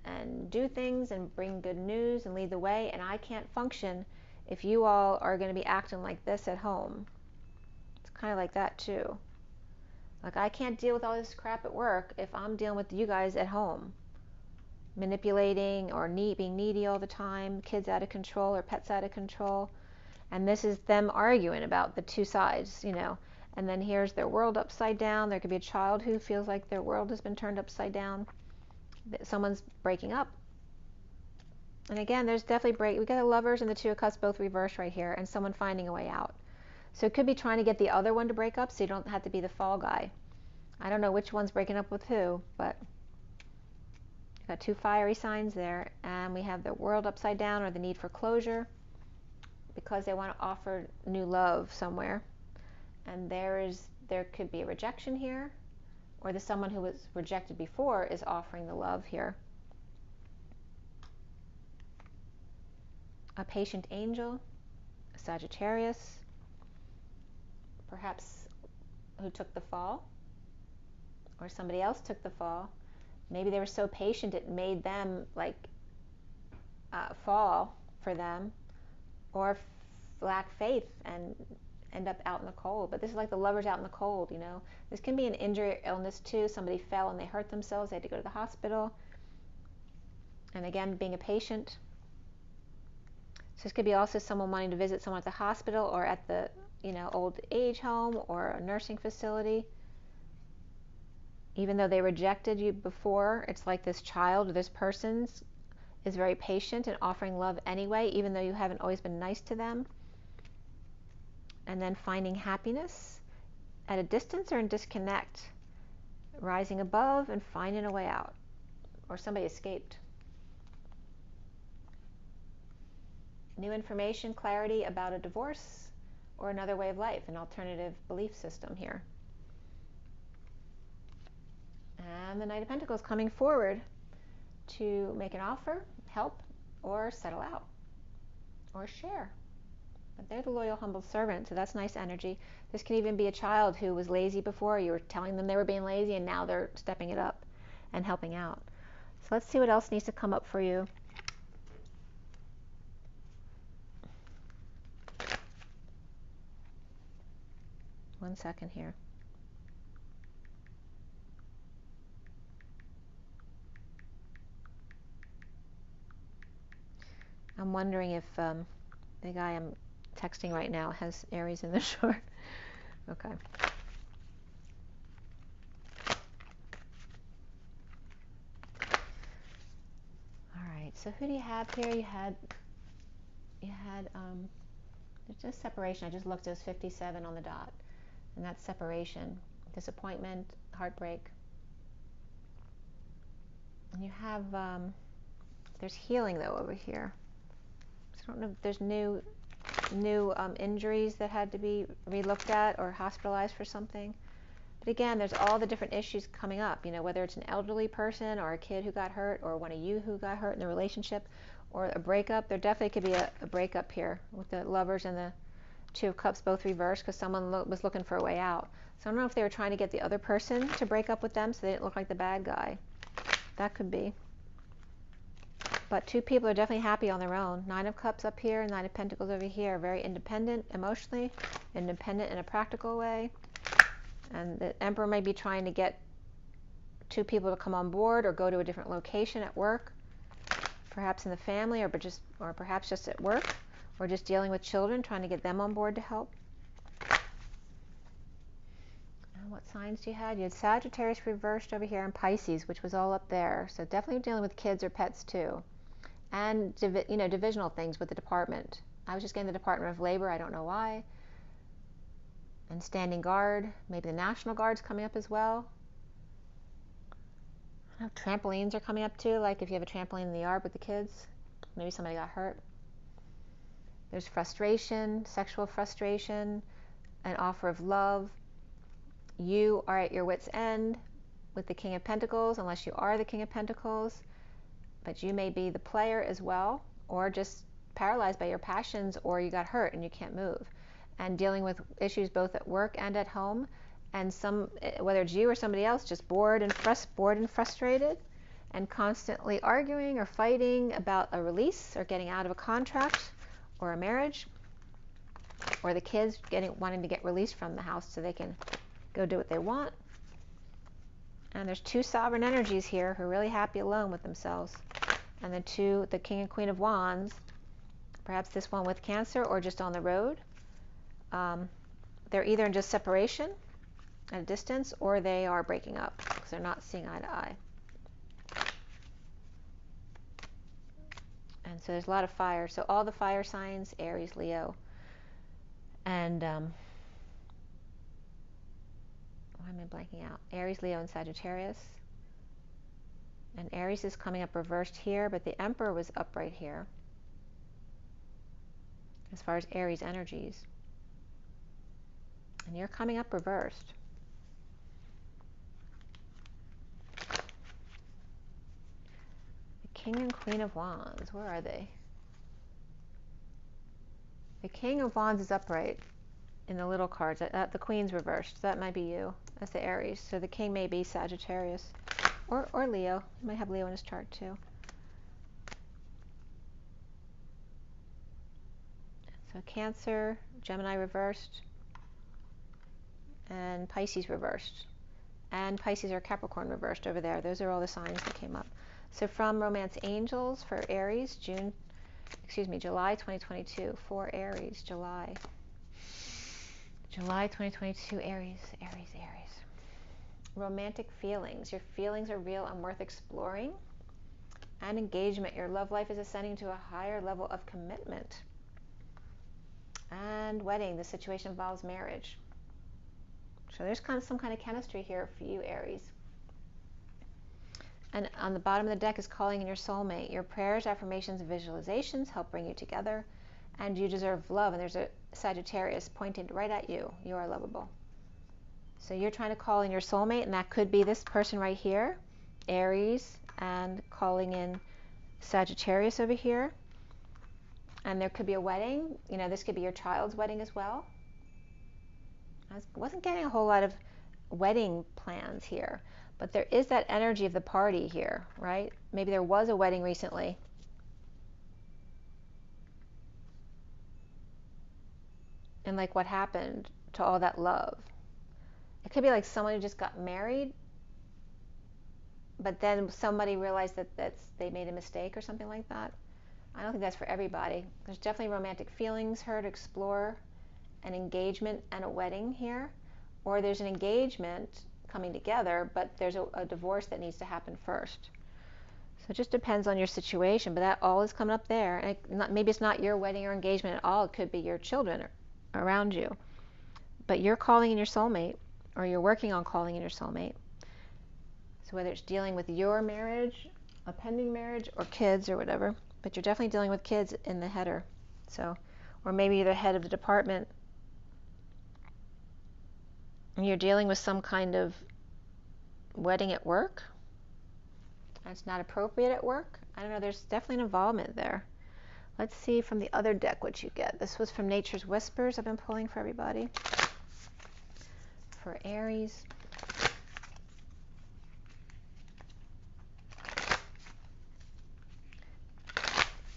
Speaker 1: and do things and bring good news and lead the way. And I can't function if you all are going to be acting like this at home. It's kind of like that too. Like, I can't deal with all this crap at work if I'm dealing with you guys at home. Manipulating or being needy all the time, kids out of control or pets out of control. And this is them arguing about the two sides, you know. And then here's their world upside down. There could be a child who feels like their world has been turned upside down. Someone's breaking up. And again, there's definitely we got the Lovers and the Two of Cups both reversed right here, and someone finding a way out. So it could be trying to get the other one to break up so you don't have to be the fall guy. I don't know which one's breaking up with who, but got two fiery signs there. And we have the world upside down, or the need for closure, because they want to offer new love somewhere. And there could be a rejection here, or the someone who was rejected before is offering the love here. A patient angel, a Sagittarius, perhaps who took the fall, or somebody else took the fall. Maybe they were so patient it made them like fall for them, or lack faith and end up out in the cold. But this is like the lovers out in the cold, you know. This can be an injury or illness too. Somebody fell and they hurt themselves. They had to go to the hospital. And again, being a patient. So this could be also someone wanting to visit someone at the hospital or at the, you know, old age home or a nursing facility. Even though they rejected you before, it's like this child or this person is very patient and offering love anyway, even though you haven't always been nice to them. And then finding happiness at a distance or in disconnect, rising above and finding a way out, or somebody escaped. New information, clarity about a divorce or another way of life, an alternative belief system here. And the Knight of Pentacles coming forward to make an offer, help, or settle out, or share. But they're the loyal, humble servant, so that's nice energy. This can even be a child who was lazy before. You were telling them they were being lazy, and now they're stepping it up and helping out. So let's see what else needs to come up for you. One second here. I'm wondering if the guy I'm texting right now has Aries in the chart. Okay. All right. So who do you have here? You had there's just separation. I just looked. It was 57 on the dot, and that's separation, disappointment, heartbreak. And you have there's healing though over here. So I don't know if there's new injuries that had to be relooked at or hospitalized for something. But again, there's all the different issues coming up, you know, whether it's an elderly person or a kid who got hurt or one of you who got hurt in the relationship or a breakup. There definitely could be a breakup here with the lovers and the Two of Cups both reversed because someone was looking for a way out. So I don't know if they were trying to get the other person to break up with them so they didn't look like the bad guy. That could be. But two people are definitely happy on their own. Nine of Cups up here, Nine of Pentacles over here. Very independent emotionally, independent in a practical way. And the Emperor may be trying to get two people to come on board or go to a different location at work, perhaps in the family, or perhaps just at work, or just dealing with children, trying to get them on board to help. And what signs do you have? You had Sagittarius reversed over here and Pisces, which was all up there. So definitely dealing with kids or pets too. And divisional things with the department. I was just getting the Department of Labor. I don't know why. And standing guard. Maybe the National Guard's coming up as well. I don't know, trampolines are coming up too. Like if you have a trampoline in the yard with the kids. Maybe somebody got hurt. There's frustration, sexual frustration, an offer of love. You are at your wit's end with the King of Pentacles, unless you are the King of Pentacles. But you may be the player as well, or just paralyzed by your passions, or you got hurt and you can't move. And dealing with issues both at work and at home, and whether it's you or somebody else, just bored and frustrated, and constantly arguing or fighting about a release or getting out of a contract or a marriage, or the kids wanting to get released from the house so they can go do what they want. And there's two sovereign energies here who are really happy alone with themselves. And the King and Queen of Wands, perhaps this one with Cancer or just on the road. They're either in just separation at a distance, or they are breaking up because they're not seeing eye to eye. And so there's a lot of fire. So all the fire signs, Aries, Leo, and why am I blanking out? Aries, Leo, and Sagittarius. And Aries is coming up reversed here, but the Emperor was up right here as far as Aries energies. And you're coming up reversed. The King and Queen of Wands, where are they? The King of Wands is upright in the little cards. The Queen's reversed. So that might be you. That's the Aries. So the King may be Sagittarius or Leo. You might have Leo in his chart too. So Cancer, Gemini reversed, and Pisces reversed. And Pisces or Capricorn reversed over there. Those are all the signs that came up. So from Romance Angels for Aries, July 2022 for Aries, July 2022, Aries. Romantic feelings. Your feelings are real and worth exploring. And engagement. Your love life is ascending to a higher level of commitment. And wedding. The situation involves marriage. So there's some kind of chemistry here for you, Aries. And on the bottom of the deck is calling in your soulmate. Your prayers, affirmations, and visualizations help bring you together. And you deserve love. And there's a Sagittarius pointed right at you. You are lovable. So you're trying to call in your soulmate, and that could be this person right here, Aries, and calling in Sagittarius over here. And there could be a wedding. You know, this could be your child's wedding as well. I wasn't getting a whole lot of wedding plans here, but there is that energy of the party here, right? Maybe there was a wedding recently. And like what happened to all that love? It could be like someone who just got married, but then somebody realized that they made a mistake or something like that. I don't think that's for everybody. There's definitely romantic feelings here to explore, an engagement and a wedding here, or there's an engagement coming together, but there's a divorce that needs to happen first. So it just depends on your situation, but that all is coming up there. And maybe it's not your wedding or engagement at all. It could be your children around you. But you're calling in your soulmate, or you're working on calling in your soulmate. So whether it's dealing with your marriage, a pending marriage, or kids or whatever, but you're definitely dealing with kids in the header. So, or maybe you're the head of the department and you're dealing with some kind of wedding at work. That's not appropriate at work. I don't know, there's definitely an involvement there. Let's see from the other deck what you get. This was from Nature's Whispers. I've been pulling for everybody. For Aries.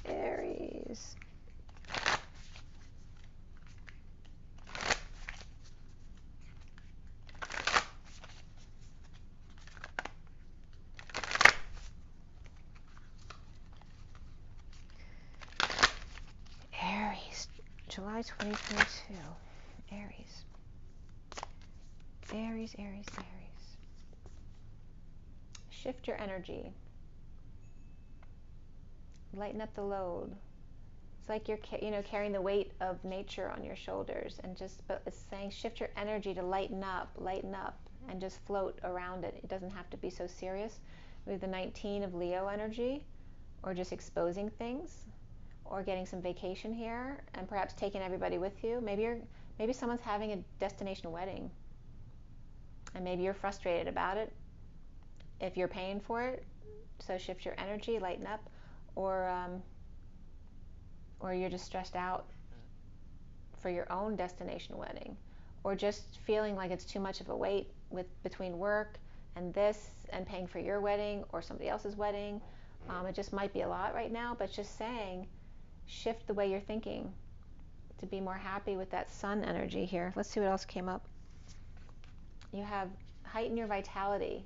Speaker 1: Aries. Aries. July 2022. Aries. Aries, Aries, Aries. Shift your energy. Lighten up the load. It's like you're carrying the weight of nature on your shoulders, and but it's saying shift your energy to lighten up, and just float around it. It doesn't have to be so serious. We have the 19 of Leo energy, or just exposing things, or getting some vacation here, and perhaps taking everybody with you. Maybe someone's having a destination wedding, and maybe you're frustrated about it if you're paying for it. So shift your energy, lighten up, or you're just stressed out for your own destination wedding, or just feeling like it's too much of a weight between work and this and paying for your wedding or somebody else's wedding. It just might be a lot right now, but just saying shift the way you're thinking to be more happy with that sun energy here. Let's see what else came up. You have heighten your vitality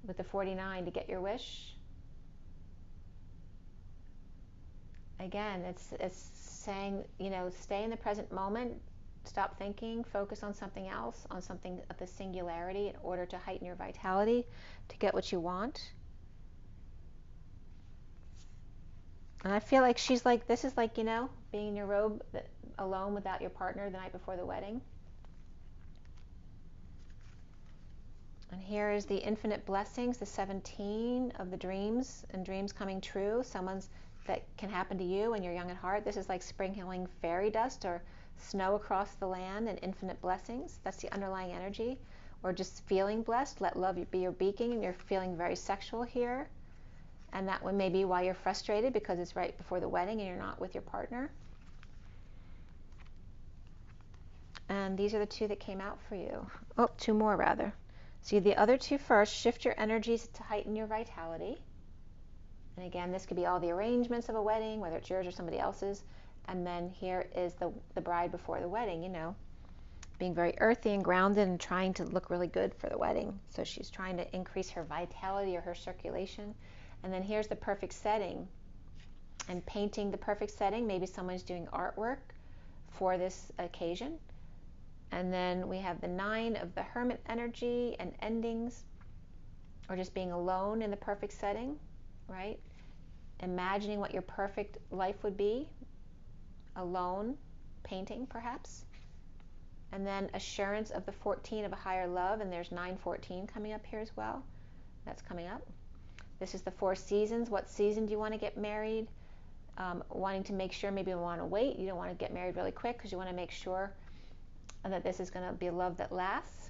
Speaker 1: with the 49 to get your wish. Again, it's saying, stay in the present moment, stop thinking, focus on something else, on something of the singularity in order to heighten your vitality to get what you want. And I feel like she's like, this is like, being in your robe alone without your partner the night before the wedding. And here is the infinite blessings, the 17 of the dreams and dreams coming true. That can happen to you when you're young at heart. This is like sprinkling fairy dust or snow across the land and infinite blessings. That's the underlying energy. Or just feeling blessed. Let love be your beacon. And you're feeling very sexual here. And that one may be why you're frustrated, because it's right before the wedding and you're not with your partner. And these are the two that came out for you. Oh, two more rather. So the other two first. Shift your energies to heighten your vitality. And again, this could be all the arrangements of a wedding, whether it's yours or somebody else's. And then here is the bride before the wedding, you know, being very earthy and grounded and trying to look really good for the wedding. So she's trying to increase her vitality or her circulation. And then here's the perfect setting. And painting the perfect setting. Maybe someone's doing artwork for this occasion. And then we have the 9 of the Hermit energy and endings, or just being alone in the perfect setting, right? Imagining what your perfect life would be, alone, painting perhaps. And then assurance of the 14 of a higher love, and there's 914 coming up here as well. That's coming up. This is the 4 seasons. What season do you want to get married? Wanting to make sure, maybe you want to wait. You don't want to get married really quick because you want to make sure that this is going to be a love that lasts.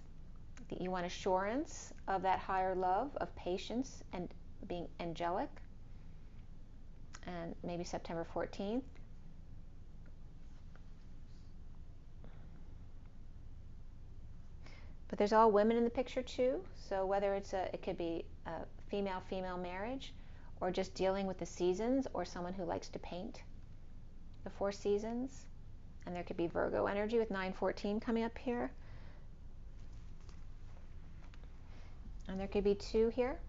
Speaker 1: That you want assurance of that higher love, of patience and being angelic. And maybe September 14th. But there's all women in the picture too. So whether it could be a female-female marriage, or just dealing with the seasons, or someone who likes to paint the 4 seasons. And there could be Virgo energy with 914 coming up here. And there could be 2 here,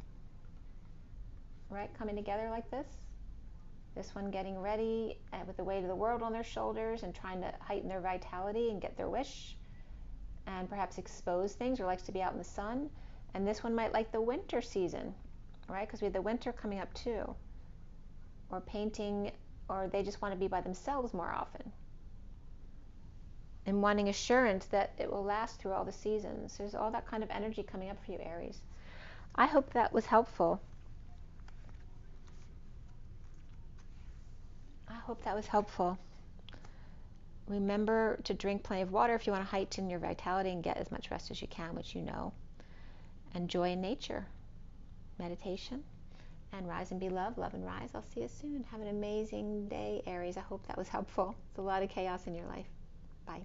Speaker 1: right, coming together like this. This one getting ready with the weight of the world on their shoulders and trying to heighten their vitality and get their wish. And perhaps expose things, or likes to be out in the sun. And this one might like the winter season, right? Because we have the winter coming up too. Or painting, or they just want to be by themselves more often. And wanting assurance that it will last through all the seasons. There's all that kind of energy coming up for you, Aries. I hope that was helpful. I hope that was helpful. Remember to drink plenty of water if you want to heighten your vitality and get as much rest as you can, which you know. Enjoy nature, meditation, and rise and be love, love and rise. I'll see you soon. Have an amazing day, Aries. I hope that was helpful. It's a lot of chaos in your life. Bye.